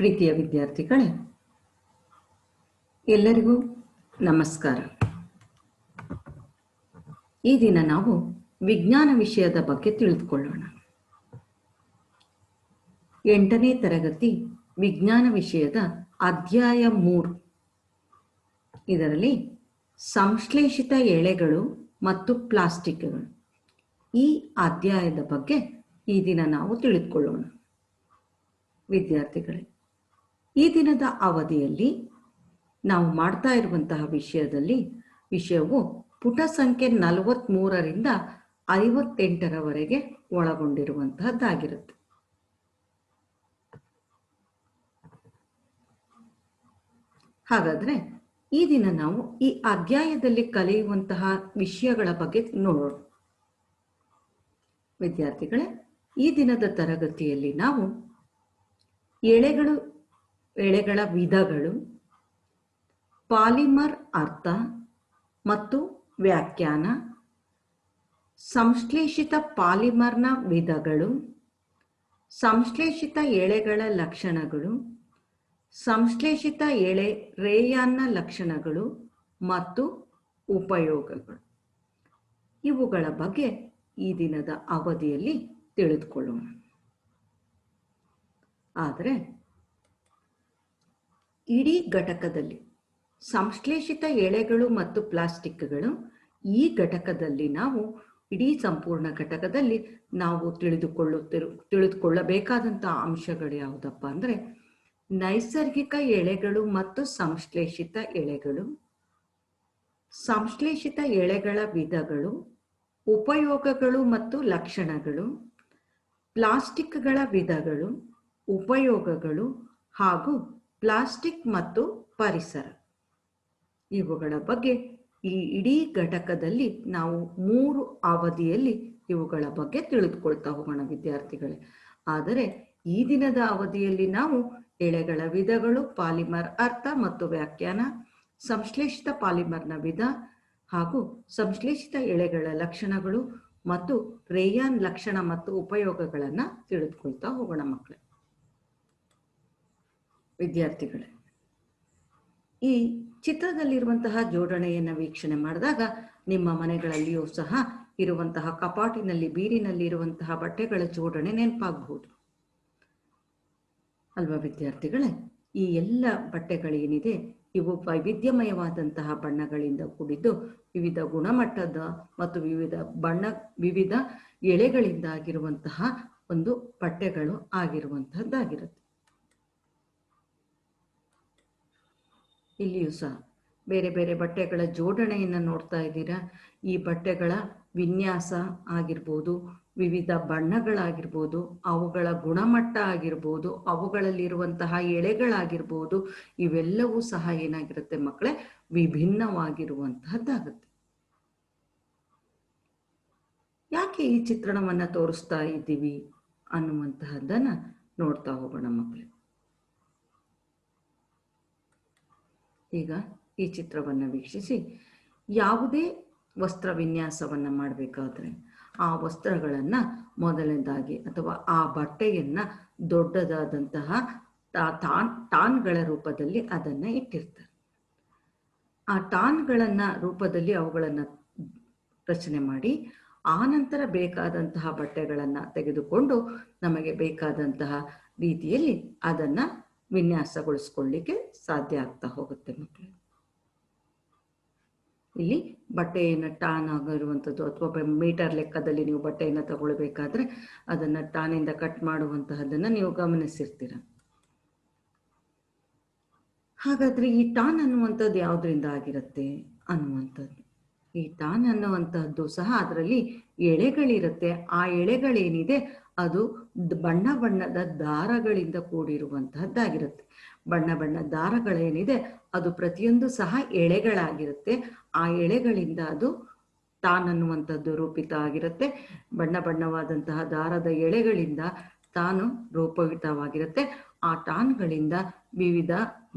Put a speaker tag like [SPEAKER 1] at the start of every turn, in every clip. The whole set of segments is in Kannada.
[SPEAKER 1] ಪ್ರೀತಿಯ ವಿದ್ಯಾರ್ಥಿಗಳೇ, ಎಲ್ಲರಿಗೂ ನಮಸ್ಕಾರ. ಈ ದಿನ ನಾವು ವಿಜ್ಞಾನ ವಿಷಯದ ಬಗ್ಗೆ ತಿಳಿದುಕೊಳ್ಳೋಣ. 8ನೇ ತರಗತಿ ವಿಜ್ಞಾನ ವಿಷಯದ ಅಧ್ಯಾಯ 3. ಇದರಲ್ಲಿ ಸಂಶ್ಲೇಷಿತ ಎಳೆಗಳು ಮತ್ತು ಪ್ಲಾಸ್ಟಿಕ್ಗಳು ಈ ಅಧ್ಯಾಯದ ಬಗ್ಗೆ ಈ ದಿನ ನಾವು ತಿಳಿದುಕೊಳ್ಳೋಣ. ವಿದ್ಯಾರ್ಥಿಗಳೇ, ಈ ದಿನದ ಅವಧಿಯಲ್ಲಿ ನಾವು ಮಾಡ್ತಾ ಇರುವಂತಹ ವಿಷಯವು ಪುಟ ಸಂಖ್ಯೆ 43ರಿಂದ 58ರವರೆಗೆ ಒಳಗೊಂಡಿರುವಂತಹದ್ದಾಗಿರುತ್ತೆ. ಹಾಗಾದರೆ ಈ ದಿನ ನಾವು ಈ ಅಧ್ಯಾಯದಲ್ಲಿ ಕಲಿಯುವಂತಹ ವಿಷಯಗಳ ಬಗ್ಗೆ ನೋಡೋಣ. ವಿದ್ಯಾರ್ಥಿಗಳೇ, ಈ ದಿನದ ತರಗತಿಯಲ್ಲಿ ನಾವು ಎಳೆಗಳ ವಿಧಗಳು, ಪಾಲಿಮರ್ ಅರ್ಥ ಮತ್ತು ವ್ಯಾಖ್ಯಾನ, ಸಂಶ್ಲೇಷಿತ ಪಾಲಿಮರ್ನ ವಿಧಗಳು, ಸಂಶ್ಲೇಷಿತ ಎಳೆಗಳ ಲಕ್ಷಣಗಳು, ಸಂಶ್ಲೇಷಿತ ಎಳೆ ರೇಯಾನ್ನ ಲಕ್ಷಣಗಳು ಮತ್ತು ಉಪಯೋಗಗಳು, ಇವುಗಳ ಬಗ್ಗೆ ಈ ದಿನದ ಅವಧಿಯಲ್ಲಿ ತಿಳಿದುಕೊಳ್ಳೋಣ. ಆದರೆ ಇಡೀ ಘಟಕದಲ್ಲಿ ಸಂಶ್ಲೇಷಿತ ಎಳೆಗಳು ಮತ್ತು ಪ್ಲಾಸ್ಟಿಕ್ಗಳು, ಈ ಘಟಕದಲ್ಲಿ ನಾವು ಇಡೀ ಸಂಪೂರ್ಣ ಘಟಕದಲ್ಲಿ ನಾವು ತಿಳಿದುಕೊಳ್ಳಬೇಕಾದಂತಹ ಅಂಶಗಳು ಯಾವುದಪ್ಪ ಅಂದರೆ ನೈಸರ್ಗಿಕ ಎಳೆಗಳು ಮತ್ತು ಸಂಶ್ಲೇಷಿತ ಎಳೆಗಳು, ಸಂಶ್ಲೇಷಿತ ಎಳೆಗಳ ವಿಧಗಳು, ಉಪಯೋಗಗಳು ಮತ್ತು ಲಕ್ಷಣಗಳು, ಪ್ಲಾಸ್ಟಿಕ್ಗಳ ವಿಧಗಳು, ಉಪಯೋಗಗಳು ಹಾಗೂ ಪ್ಲಾಸ್ಟಿಕ್ ಮತ್ತು ಪರಿಸರ, ಇವುಗಳ ಬಗ್ಗೆ ಈ ಇಡೀ ಘಟಕದಲ್ಲಿ ನಾವು 3 ಅವಧಿಯಲ್ಲಿ ಇವುಗಳ ಬಗ್ಗೆ ತಿಳಿದುಕೊಳ್ತಾ ಹೋಗೋಣ ವಿದ್ಯಾರ್ಥಿಗಳೇ. ಆದರೆ ಈ ದಿನದ ಅವಧಿಯಲ್ಲಿ ನಾವು ಎಳೆಗಳ ವಿಧಗಳು, ಪಾಲಿಮರ್ ಅರ್ಥ ಮತ್ತು ವ್ಯಾಖ್ಯಾನ, ಸಂಶ್ಲೇಷಿತ ಪಾಲಿಮರ್ನ ವಿಧ ಹಾಗೂ ಸಂಶ್ಲೇಷಿತ ಎಳೆಗಳ ಲಕ್ಷಣಗಳು ಮತ್ತು ರೇಯಾನ್ ಲಕ್ಷಣ ಮತ್ತು ಉಪಯೋಗಗಳನ್ನು ತಿಳಿದುಕೊಳ್ತಾ ಹೋಗೋಣ ಮಕ್ಕಳೇ. ವಿದ್ಯಾರ್ಥಿಗಳೇ, ಈ ಚಿತ್ರದಲ್ಲಿರುವಂತಹ ಜೋಡಣೆಯನ್ನು ವೀಕ್ಷಣೆ ಮಾಡಿದಾಗ ನಿಮ್ಮ ಮನೆಗಳಲ್ಲಿಯೂ ಸಹ ಇರುವಂತಹ ಕಪಾಟಿನಲ್ಲಿ ಬೀರಿನಲ್ಲಿ ಇರುವಂತಹ ಬಟ್ಟೆಗಳ ಜೋಡಣೆ ನೆನಪಾಗಬಹುದು ಅಲ್ವಾ ವಿದ್ಯಾರ್ಥಿಗಳೇ? ಈ ಎಲ್ಲ ಬಟ್ಟೆಗಳೇನಿದೆ ಇವು ವೈವಿಧ್ಯಮಯವಾದಂತಹ ಬಣ್ಣಗಳಿಂದ ಕೂಡಿದ್ದು ವಿವಿಧ ಗುಣಮಟ್ಟದ ಮತ್ತು ವಿವಿಧ ಎಳೆಗಳಿಂದ ಆಗಿರುವಂತಹ ಒಂದು ಬಟ್ಟೆಗಳು ಆಗಿರುವಂತಹದ್ದಾಗಿರುತ್ತೆ. ಇಲ್ಲಿಯೂ ಸಹ ಬೇರೆ ಬೇರೆ ಬಟ್ಟೆಗಳ ಜೋಡಣೆಯನ್ನು ನೋಡ್ತಾ ಇದ್ದೀರಾ. ಈ ಬಟ್ಟೆಗಳ ವಿನ್ಯಾಸ ಆಗಿರ್ಬೋದು, ವಿವಿಧ ಬಣ್ಣಗಳಾಗಿರ್ಬೋದು, ಅವುಗಳ ಗುಣಮಟ್ಟ ಆಗಿರ್ಬೋದು, ಅವುಗಳಲ್ಲಿರುವಂತಹ ಎಳೆಗಳಾಗಿರ್ಬೋದು, ಇವೆಲ್ಲವೂ ಸಹ ಏನಾಗಿರುತ್ತೆ ಮಕ್ಕಳೇ, ವಿಭಿನ್ನವಾಗಿರುವಂತಹದ್ದಾಗುತ್ತೆ. ಯಾಕೆ ಈ ಚಿತ್ರಣವನ್ನು ತೋರಿಸ್ತಾ ಇದ್ದೀವಿ ಅನ್ನುವಂತಹದ್ದನ್ನ ನೋಡ್ತಾ ಹೋಗೋಣ ಮಕ್ಕಳೇ. ಈಗ ಈ ಚಿತ್ರವನ್ನು ವೀಕ್ಷಿಸಿ, ಯಾವುದೇ ವಸ್ತ್ರ ವಿನ್ಯಾಸವನ್ನು ಮಾಡಬೇಕಾದ್ರೆ ಆ ವಸ್ತ್ರಗಳನ್ನು ಮೊದಲನೇದಾಗಿ ಅಥವಾ ಆ ಬಟ್ಟೆಯನ್ನು ದೊಡ್ಡದಾದಂತಹ ಟಾನ್ಗಳ ರೂಪದಲ್ಲಿ ಅದನ್ನು ಇಟ್ಟಿರ್ತಾರೆ. ಆ ಟಾನ್ಗಳನ್ನು ರೂಪದಲ್ಲಿ ಅವುಗಳನ್ನು ರಚನೆ ಮಾಡಿ ಆ ನಂತರ ಬೇಕಾದಂತಹ ಬಟ್ಟೆಗಳನ್ನು ತೆಗೆದುಕೊಂಡು ನಮಗೆ ಬೇಕಾದಂತಹ ರೀತಿಯಲ್ಲಿ ಅದನ್ನು ವಿನ್ಯಾಸಗೊಳಿಸ್ಕೊಳ್ಳಿಕ್ಕೆ ಸಾಧ್ಯ ಆಗ್ತಾ ಹೋಗುತ್ತೆ ಮಕ್ಕಳು. ಇಲ್ಲಿ ಬಟ್ಟೆಯನ್ನು ಟಾನ್ ಆಗಿರುವಂಥದ್ದು ಅಥವಾ ಮೀಟರ್ ಲೆಕ್ಕದಲ್ಲಿ ನೀವು ಬಟ್ಟೆಯನ್ನು ತಗೊಳ್ಬೇಕಾದ್ರೆ ಅದನ್ನು ಟಾನಿಂದ ಕಟ್ ಮಾಡುವಂತಹದನ್ನು ನೀವು ಗಮನಿಸಿರ್ತೀರ. ಹಾಗಾದ್ರೆ ಈ ಟಾನ್ ಅನ್ನುವಂಥದ್ದು ಯಾವುದರಿಂದ ಆಗಿರುತ್ತೆ ಅನ್ನುವಂಥದ್ದು, ಈ ಟಾನ್ ಅನ್ನುವಂತಹದ್ದು ಸಹ ಅದರಲ್ಲಿ ಎಳೆಗಳಿರುತ್ತೆ. ಆ ಎಳೆಗಳೇನಿದೆ ಅದು ಬಣ್ಣ ಬಣ್ಣದ ದಾರಗಳಿಂದ ಕೂಡಿರುವಂತಹದ್ದಾಗಿರುತ್ತೆ. ಬಣ್ಣ ದಾರಗಳೇನಿದೆ ಅದು ಪ್ರತಿಯೊಂದು ಸಹ ಎಳೆಗಳಾಗಿರುತ್ತೆ. ಆ ಎಳೆಗಳಿಂದ ಅದು ಟಾನ್ ಅನ್ನುವಂಥದ್ದು ರೂಪಿತ ಆಗಿರುತ್ತೆ. ಬಣ್ಣವಾದಂತಹ ದಾರದ ಎಳೆಗಳಿಂದ ತಾನು ರೂಪವಿತವಾಗಿರುತ್ತೆ. ಆ ಟಾನ್ಗಳಿಂದ ವಿವಿಧ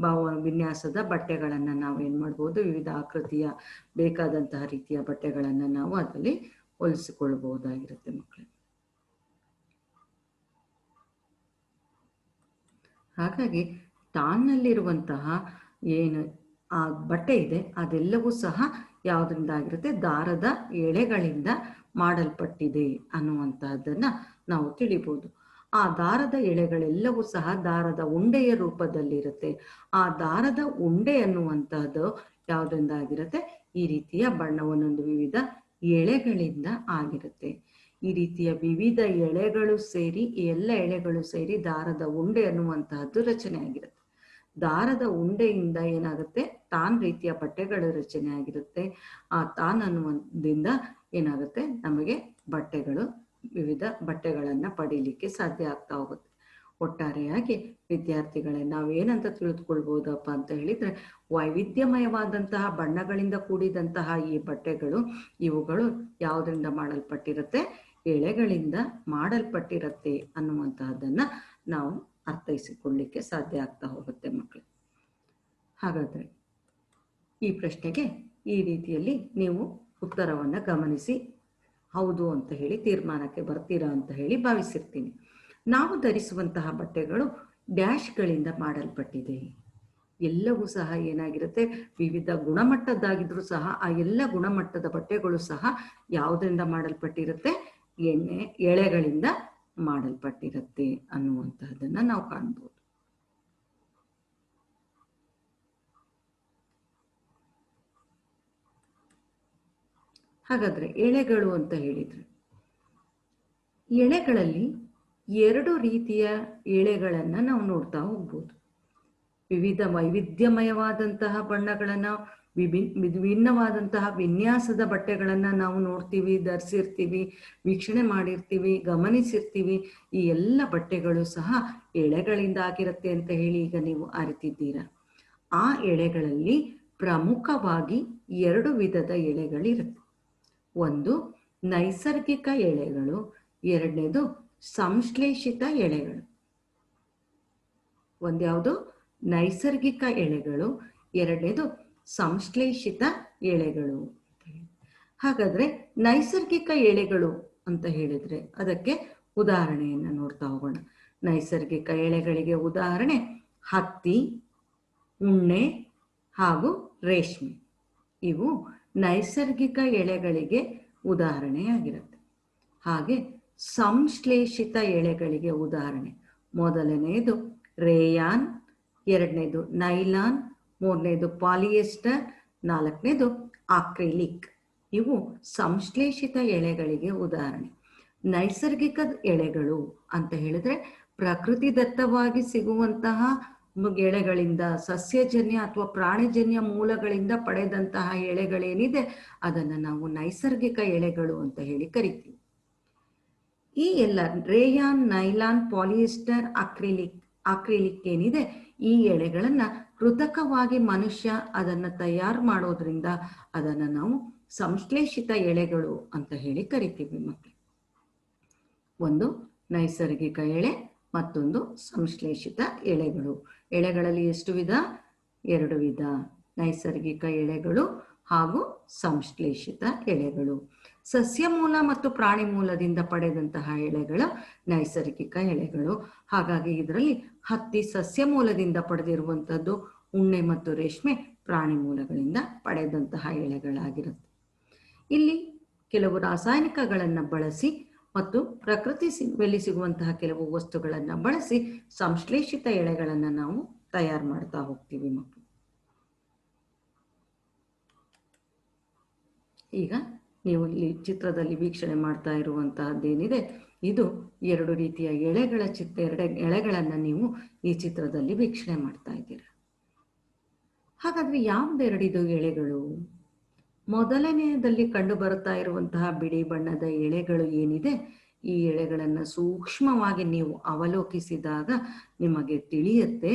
[SPEAKER 1] ವಿನ್ಯಾಸದ ಬಟ್ಟೆಗಳನ್ನು ನಾವು ಏನು ಮಾಡ್ಬೋದು, ವಿವಿಧ ಆಕೃತಿಯ ಬೇಕಾದಂತಹ ರೀತಿಯ ಬಟ್ಟೆಗಳನ್ನು ನಾವು ಅದರಲ್ಲಿ ಹೊಲಿಸಿಕೊಳ್ಳಬಹುದಾಗಿರುತ್ತೆ ಮಕ್ಕಳೇ. ಹಾಗಾಗಿ ಟಾನ್ನಲ್ಲಿರುವಂತಹ ಏನು ಆ ಬಟ್ಟೆ ಇದೆ ಅದೆಲ್ಲವೂ ಸಹ ಯಾವುದರಿಂದ ಆಗಿರುತ್ತೆ, ದಾರದ ಎಳೆಗಳಿಂದ ಮಾಡಲ್ಪಟ್ಟಿದೆ ಅನ್ನುವಂತಹದ್ದನ್ನು ನಾವು ತಿಳಿಬೋದು. ಆ ದಾರದ ಎಳೆಗಳೆಲ್ಲವೂ ಸಹ ದಾರದ ಉಂಡೆಯ ರೂಪದಲ್ಲಿರುತ್ತೆ. ಆ ದಾರದ ಉಂಡೆ ಅನ್ನುವಂತಹದ್ದು ಯಾವುದರಿಂದ ಆಗಿರುತ್ತೆ, ಈ ರೀತಿಯ ಬಣ್ಣವನ್ನೊಂದು ವಿವಿಧ ಎಳೆಗಳಿಂದ ಆಗಿರುತ್ತೆ. ಈ ರೀತಿಯ ವಿವಿಧ ಎಳೆಗಳು ಸೇರಿ, ಈ ಎಲ್ಲ ಎಳೆಗಳು ಸೇರಿ ದಾರದ ಉಂಡೆ ಅನ್ನುವಂತಹದ್ದು ರಚನೆ ಆಗಿರುತ್ತೆ. ದಾರದ ಉಂಡೆಯಿಂದ ಏನಾಗುತ್ತೆ, ತಾನ್ ರೀತಿಯ ಬಟ್ಟೆಗಳು ರಚನೆ ಆಗಿರುತ್ತೆ. ಆ ತಾನ್ ಅನ್ನುವುದರಿಂದ ಏನಾಗುತ್ತೆ, ನಮಗೆ ಬಟ್ಟೆಗಳು, ವಿವಿಧ ಬಟ್ಟೆಗಳನ್ನು ಪಡೀಲಿಕ್ಕೆ ಸಾಧ್ಯ ಆಗ್ತಾ ಹೋಗುತ್ತೆ. ಒಟ್ಟಾರೆಯಾಗಿ ವಿದ್ಯಾರ್ಥಿಗಳೇ, ನಾವೇನಂತ ತಿಳಿದುಕೊಳ್ಬೋದಪ್ಪ ಅಂತ ಹೇಳಿದ್ರೆ, ವೈವಿಧ್ಯಮಯವಾದಂತಹ ಬಣ್ಣಗಳಿಂದ ಕೂಡಿದಂತಹ ಈ ಬಟ್ಟೆಗಳು, ಇವುಗಳು ಯಾವುದರಿಂದ ಮಾಡಲ್ಪಟ್ಟಿರುತ್ತೆ, ಎಳೆಗಳಿಂದ ಮಾಡಲ್ಪಟ್ಟಿರುತ್ತೆ ಅನ್ನುವಂತಹದ್ದನ್ನ ನಾವು ಅರ್ಥೈಸಿಕೊಳ್ಳಿಕ್ಕೆ ಸಾಧ್ಯ ಆಗ್ತಾ ಹೋಗುತ್ತೆ ಮಕ್ಕಳು. ಹಾಗಾದ್ರೆ ಈ ಪ್ರಶ್ನೆಗೆ ಈ ರೀತಿಯಲ್ಲಿ ನೀವು ಉತ್ತರವನ್ನು ಗಮನಿಸಿ ಹೌದು ಅಂತ ಹೇಳಿ ತೀರ್ಮಾನಕ್ಕೆ ಬರ್ತೀರಾ ಅಂತ ಹೇಳಿ ಭಾವಿಸಿರ್ತೀನಿ. ನಾವು ಧರಿಸುವಂತಹ ಬಟ್ಟೆಗಳು ಡ್ಯಾಶ್ಗಳಿಂದ ಮಾಡಲ್ಪಟ್ಟಿದೆ. ಎಲ್ಲವೂ ಸಹ ಏನಾಗಿರುತ್ತೆ, ವಿವಿಧ ಗುಣಮಟ್ಟದ್ದಾಗಿದ್ರೂ ಸಹ ಆ ಎಲ್ಲ ಗುಣಮಟ್ಟದ ಬಟ್ಟೆಗಳು ಸಹ ಯಾವುದರಿಂದ ಮಾಡಲ್ಪಟ್ಟಿರುತ್ತೆ, ಎಳೆಗಳಿಂದ ಮಾಡಲ್ಪಟ್ಟಿರುತ್ತೆ ಅನ್ನುವಂತಹದನ್ನ ನಾವು ಕಾಣ್ಬೋದು. ಹಾಗಾದ್ರೆ ಎಳೆಗಳು ಅಂತ ಹೇಳಿದ್ರೆ, ಎಳೆಗಳಲ್ಲಿ ಎರಡು ರೀತಿಯ ಎಳೆಗಳನ್ನ ನಾವು ನೋಡ್ತಾ ಹೋಗ್ಬೋದು. ವಿವಿಧ ವೈವಿಧ್ಯಮಯವಾದಂತಹ ಬಣ್ಣಗಳನ್ನ, ವಿಭಿನ್ನವಾದಂತಹ ವಿನ್ಯಾಸದ ಬಟ್ಟೆಗಳನ್ನ ನಾವು ನೋಡ್ತೀವಿ, ಧರಿಸಿರ್ತೀವಿ, ವೀಕ್ಷಣೆ ಮಾಡಿರ್ತೀವಿ, ಗಮನಿಸಿರ್ತೀವಿ. ಈ ಎಲ್ಲ ಬಟ್ಟೆಗಳು ಸಹ ಎಳೆಗಳಿಂದ ಆಗಿರುತ್ತೆ ಅಂತ ಹೇಳಿ ಈಗ ನೀವು ಅರಿತಿದ್ದೀರಾ. ಆ ಎಳೆಗಳಲ್ಲಿ ಪ್ರಮುಖವಾಗಿ ಎರಡು ವಿಧದ ಎಳೆಗಳಿರುತ್ತೆ. ಒಂದು ನೈಸರ್ಗಿಕ ಎಳೆಗಳು, ಎರಡನೇದು ಸಂಶ್ಲೇಷಿತ ಎಳೆಗಳು. ಒಂದ್ಯಾವುದು ನೈಸರ್ಗಿಕ ಎಳೆಗಳು, ಎರಡನೇದು ಸಂಶ್ಲೇಷಿತ ಎಳೆಗಳು. ಹಾಗಾದ್ರೆ ನೈಸರ್ಗಿಕ ಎಳೆಗಳು ಅಂತ ಹೇಳಿದ್ರೆ ಅದಕ್ಕೆ ಉದಾಹರಣೆಯನ್ನು ನೋಡ್ತಾ ಹೋಗೋಣ. ನೈಸರ್ಗಿಕ ಎಳೆಗಳಿಗೆ ಉದಾಹರಣೆ ಹತ್ತಿ, ಉಣ್ಣೆ ಹಾಗೂ ರೇಷ್ಮೆ. ಇವು ನೈಸರ್ಗಿಕ ಎಳೆಗಳಿಗೆ ಉದಾಹರಣೆಯಾಗಿರುತ್ತೆ. ಹಾಗೆ ಸಂಶ್ಲೇಷಿತ ಎಳೆಗಳಿಗೆ ಉದಾಹರಣೆ ಮೊದಲನೆಯದು ರೇಯಾನ್, ಎರಡನೇದು ನೈಲಾನ್, ಮೂರನೇದು ಪಾಲಿಯೆಸ್ಟರ್, ನಾಲ್ಕನೇದು ಆಕ್ರಿಲಿಕ್. ಇವು ಸಂಶ್ಲೇಷಿತ ಎಳೆಗಳಿಗೆ ಉದಾಹರಣೆ. ನೈಸರ್ಗಿಕ ಎಳೆಗಳು ಅಂತ ಹೇಳಿದ್ರೆ ಪ್ರಕೃತಿದತ್ತವಾಗಿ ಸಿಗುವಂತಹ ಎಳೆಗಳಿಂದ, ಸಸ್ಯಜನ್ಯ ಅಥವಾ ಪ್ರಾಣಿಜನ್ಯ ಮೂಲಗಳಿಂದ ಪಡೆದಂತಹ ಎಳೆಗಳೇನಿದೆ ಅದನ್ನು ನಾವು ನೈಸರ್ಗಿಕ ಎಳೆಗಳು ಅಂತ ಹೇಳಿ ಕರಿತೀವಿ. ಈ ಎಲ್ಲ ರೇಯಾನ್, ನೈಲಾನ್, ಪಾಲಿಯೆಸ್ಟರ್, ಆಕ್ರಿಲಿಕ್ ಏನಿದೆ, ಈ ಎಳೆಗಳನ್ನ ಕೃತಕವಾಗಿ ಮನುಷ್ಯ ಅದನ್ನ ತಯಾರು ಮಾಡೋದ್ರಿಂದ ಅದನ್ನ ನಾವು ಸಂಶ್ಲೇಷಿತ ಎಳೆಗಳು ಅಂತ ಹೇಳಿ ಕರಿತೀವಿ ಮಕ್ಕಳು. ಒಂದು ನೈಸರ್ಗಿಕ ಎಳೆ, ಮತ್ತೊಂದು ಸಂಶ್ಲೇಷಿತ ಎಳೆಗಳು. ಎಳೆಗಳಲ್ಲಿ ಎಷ್ಟು ವಿಧ? ಎರಡು ವಿಧ, ನೈಸರ್ಗಿಕ ಎಳೆಗಳು ಹಾಗೂ ಸಂಶ್ಲೇಷಿತ ಎಳೆಗಳು. ಸಸ್ಯ ಮೂಲ ಮತ್ತು ಪ್ರಾಣಿ ಮೂಲದಿಂದ ಪಡೆದಂತಹ ಎಳೆಗಳು ನೈಸರ್ಗಿಕ ಎಳೆಗಳು. ಹಾಗಾಗಿ ಇದರಲ್ಲಿ ಹತ್ತಿ ಸಸ್ಯ ಮೂಲದಿಂದ ಪಡೆದಿರುವಂಥದ್ದು, ಉಣ್ಣೆ ಮತ್ತು ರೇಷ್ಮೆ ಪ್ರಾಣಿ ಮೂಲಗಳಿಂದ ಪಡೆದಂತಹ ಎಳೆಗಳಾಗಿರುತ್ತೆ. ಇಲ್ಲಿ ಕೆಲವು ರಾಸಾಯನಿಕಗಳನ್ನು ಬಳಸಿ ಮತ್ತು ಪ್ರಕೃತಿಯಲ್ಲಿ ಸಿಗುವಂತಹ ಕೆಲವು ವಸ್ತುಗಳನ್ನು ಬಳಸಿ ಸಂಶ್ಲೇಷಿತ ಎಳೆಗಳನ್ನು ನಾವು ತಯಾರು ಮಾಡ್ತಾ ಹೋಗ್ತೀವಿ ಮಕ್ಕಳು. ಈಗ ನೀವು ಇಲ್ಲಿ ಚಿತ್ರದಲ್ಲಿ ವೀಕ್ಷಣೆ ಮಾಡ್ತಾ ಇರುವಂತಹದ್ದೇನಿದೆ, ಇದು ಎರಡು ರೀತಿಯ ಎಳೆಗಳ ಎರಡು ಎಳೆಗಳನ್ನು ನೀವು ಈ ಚಿತ್ರದಲ್ಲಿ ವೀಕ್ಷಣೆ ಮಾಡ್ತಾ ಇದ್ದೀರಾ. ಹಾಗಾದ್ರೆ ಯಾವ್ದೆರಡಿದು ಎಳೆಗಳು? ಮೊದಲನೆಯದಲ್ಲಿ ಕಂಡು ಬರುತ್ತಾ ಇರುವಂತಹ ಬಿಳಿ ಬಣ್ಣದ ಎಳೆಗಳು ಏನಿದೆ, ಈ ಎಳೆಗಳನ್ನು ಸೂಕ್ಷ್ಮವಾಗಿ ನೀವು ಅವಲೋಕಿಸಿದಾಗ ನಿಮಗೆ ತಿಳಿಯುತ್ತೆ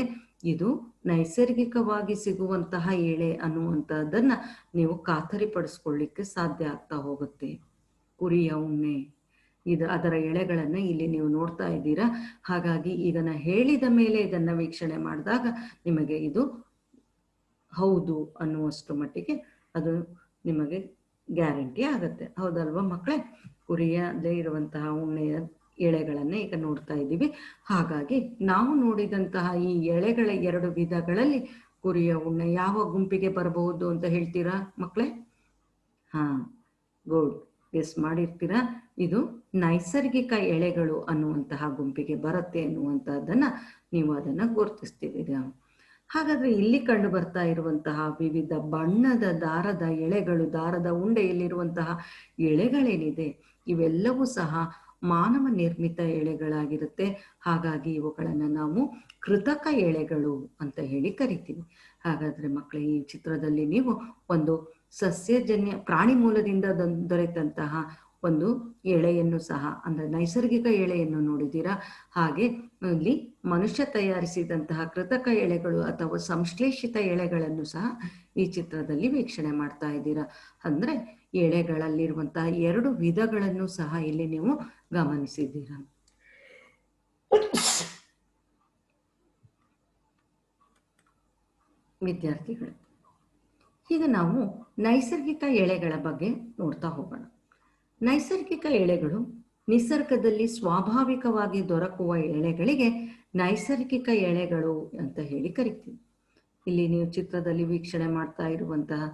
[SPEAKER 1] ಇದು ನೈಸರ್ಗಿಕವಾಗಿ ಸಿಗುವಂತಹ ಎಳೆ ಅನ್ನುವಂಥದ್ದನ್ನ ನೀವು ಖಾತರಿಪಡಿಸ್ಕೊಳ್ಳಿಕ್ಕೆ ಸಾಧ್ಯ ಆಗ್ತಾ ಹೋಗುತ್ತೆ. ಕುರಿಯ ಉಣ್ಣೆ, ಅದರ ಎಳೆಗಳನ್ನು ಇಲ್ಲಿ ನೀವು ನೋಡ್ತಾ ಇದ್ದೀರಾ. ಹಾಗಾಗಿ ಇದನ್ನ ಹೇಳಿದ ಮೇಲೆ ಇದನ್ನ ವೀಕ್ಷಣೆ ಮಾಡಿದಾಗ ನಿಮಗೆ ಇದು ಹೌದು ಅನ್ನುವಷ್ಟು ಮಟ್ಟಿಗೆ ಅದು ನಿಮಗೆ ಗ್ಯಾರಂಟಿ ಆಗತ್ತೆ. ಹೌದಲ್ವಾ ಮಕ್ಕಳೇ? ಕುರಿಯದೇ ಇರುವಂತಹ ಉಣ್ಣೆಯ ಎಳೆಗಳನ್ನು ಈಗ ನೋಡ್ತಾ ಇದ್ದೀವಿ. ಹಾಗಾಗಿ ನಾವು ನೋಡಿದಂತಹ ಈ ಎಳೆಗಳ 2 ವಿಧಗಳಲ್ಲಿ ಕುರಿಯ ಉಣ್ಣೆ ಯಾವ ಗುಂಪಿಗೆ ಬರಬಹುದು ಅಂತ ಹೇಳ್ತೀರಾ ಮಕ್ಕಳೇ? ಹಾ, ಗುಡ್, ಎಸ್ ಮಾಡಿರ್ತೀರಾ. ಇದು ನೈಸರ್ಗಿಕ ಎಳೆಗಳು ಅನ್ನುವಂತಹ ಗುಂಪಿಗೆ ಬರುತ್ತೆ ಅನ್ನುವಂಥದ್ದನ್ನ ನೀವು ಅದನ್ನ ಗುರುತಿಸ್ತಿದ್ದೀರಾ. ಹಾಗಾದ್ರೆ ಇಲ್ಲಿ ಕಂಡು ಬರ್ತಾ ಇರುವಂತಹ ವಿವಿಧ ಬಣ್ಣದ ದಾರದ ಎಳೆಗಳು, ದಾರದ ಉಂಡೆಯಲ್ಲಿರುವಂತಹ ಎಳೆಗಳೇನಿದೆ ಇವೆಲ್ಲವೂ ಸಹ ಮಾನವ ನಿರ್ಮಿತ ಎಳೆಗಳಾಗಿರುತ್ತೆ. ಹಾಗಾಗಿ ಇವುಗಳನ್ನು ನಾವು ಕೃತಕ ಎಳೆಗಳು ಅಂತ ಹೇಳಿ ಕರಿತೀವಿ. ಹಾಗಾದ್ರೆ ಮಕ್ಕಳೇ, ಈ ಚಿತ್ರದಲ್ಲಿ ನೀವು ಒಂದು ಸಸ್ಯಜನ್ಯ ಪ್ರಾಣಿ ಮೂಲದಿಂದ ದೊರೆತಂತಹ ಒಂದು ಎಳೆಯನ್ನು ಸಹ ಅಂದ್ರೆ ನೈಸರ್ಗಿಕ ಎಳೆಯನ್ನು ನೋಡಿದ್ದೀರಾ. ಹಾಗೆ ಇಲ್ಲಿ ಮನುಷ್ಯ ತಯಾರಿಸಿದಂತಹ ಕೃತಕ ಎಳೆಗಳು ಅಥವಾ ಸಂಶ್ಲೇಷಿತ ಎಳೆಗಳನ್ನು ಸಹ ಈ ಚಿತ್ರದಲ್ಲಿ ವೀಕ್ಷಣೆ ಮಾಡ್ತಾ ಇದ್ದೀರಾ. ಅಂದ್ರೆ ಎಳೆಗಳಲ್ಲಿರುವಂತಹ 2 ವಿಧಗಳನ್ನು ಸಹ ಇಲ್ಲಿ ನೀವು ಗಮನಿಸಿದ್ದೀರಾ. ವಿದ್ಯಾರ್ಥಿಗಳು, ಈಗ ನಾವು ನೈಸರ್ಗಿಕ ಎಳೆಗಳ ಬಗ್ಗೆ ನೋಡ್ತಾ ಹೋಗೋಣ. ನೈಸರ್ಗಿಕ ಎಳೆಗಳು ನಿಸರ್ಗದಲ್ಲಿ ಸ್ವಾಭಾವಿಕವಾಗಿ ದೊರಕುವ ಎಳೆಗಳಿಗೆ ನೈಸರ್ಗಿಕ ಎಳೆಗಳು ಅಂತ ಹೇಳಿ ಕರಿತೀವಿ. ಇಲ್ಲಿ ನೀವು ಚಿತ್ರದಲ್ಲಿ ವೀಕ್ಷಣೆ ಮಾಡ್ತಾ ಇರುವಂತಹ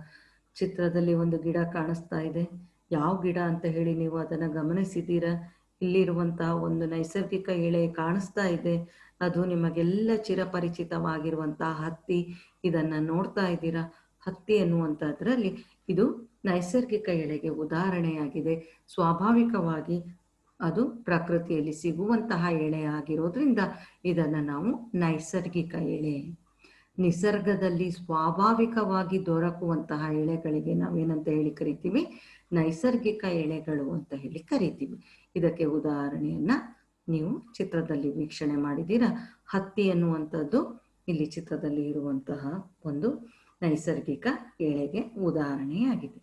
[SPEAKER 1] ಚಿತ್ರದಲ್ಲಿ ಒಂದು ಗಿಡ ಕಾಣಿಸ್ತಾ ಇದೆ. ಯಾವ ಗಿಡ ಅಂತ ಹೇಳಿ ನೀವು ಅದನ್ನ ಗಮನಿಸಿದ್ದೀರಾ? ಇಲ್ಲಿರುವಂತಹ ಒಂದು ನೈಸರ್ಗಿಕ ಎಳೆ ಕಾಣಿಸ್ತಾ ಇದೆ. ಅದು ನಿಮಗೆಲ್ಲ ಚಿರಪರಿಚಿತವಾಗಿರುವಂತಹ ಹತ್ತಿ. ಇದನ್ನ ನೋಡ್ತಾ ಇದ್ದೀರಾ? ಹತ್ತಿ ಅನ್ನುವಂಥದ್ರಲ್ಲಿ ಇದು ನೈಸರ್ಗಿಕ ಎಳೆಗೆ ಉದಾಹರಣೆಯಾಗಿದೆ. ಸ್ವಾಭಾವಿಕವಾಗಿ ಅದು ಪ್ರಕೃತಿಯಲ್ಲಿ ಸಿಗುವಂತಹ ಎಳೆ ಆಗಿರೋದ್ರಿಂದ ಇದನ್ನ ನಾವು ನೈಸರ್ಗಿಕ ಎಳೆ, ನಿಸರ್ಗದಲ್ಲಿ ಸ್ವಾಭಾವಿಕವಾಗಿ ದೊರಕುವಂತಹ ಎಳೆಗಳಿಗೆ ನಾವೇನಂತ ಹೇಳಿ ಕರಿತೀವಿ? ನೈಸರ್ಗಿಕ ಎಳೆಗಳು ಅಂತ ಹೇಳಿ ಕರಿತೀವಿ. ಇದಕ್ಕೆ ಉದಾಹರಣೆಯನ್ನ ನೀವು ಚಿತ್ರದಲ್ಲಿ ವೀಕ್ಷಣೆ ಮಾಡಿದ್ದೀರಾ. ಹತ್ತಿ ಅನ್ನುವಂಥದ್ದು ಇಲ್ಲಿ ಚಿತ್ರದಲ್ಲಿ ಇರುವಂತಹ ಒಂದು ನೈಸರ್ಗಿಕ ಎಳೆಗೆ ಉದಾಹರಣೆಯಾಗಿದೆ.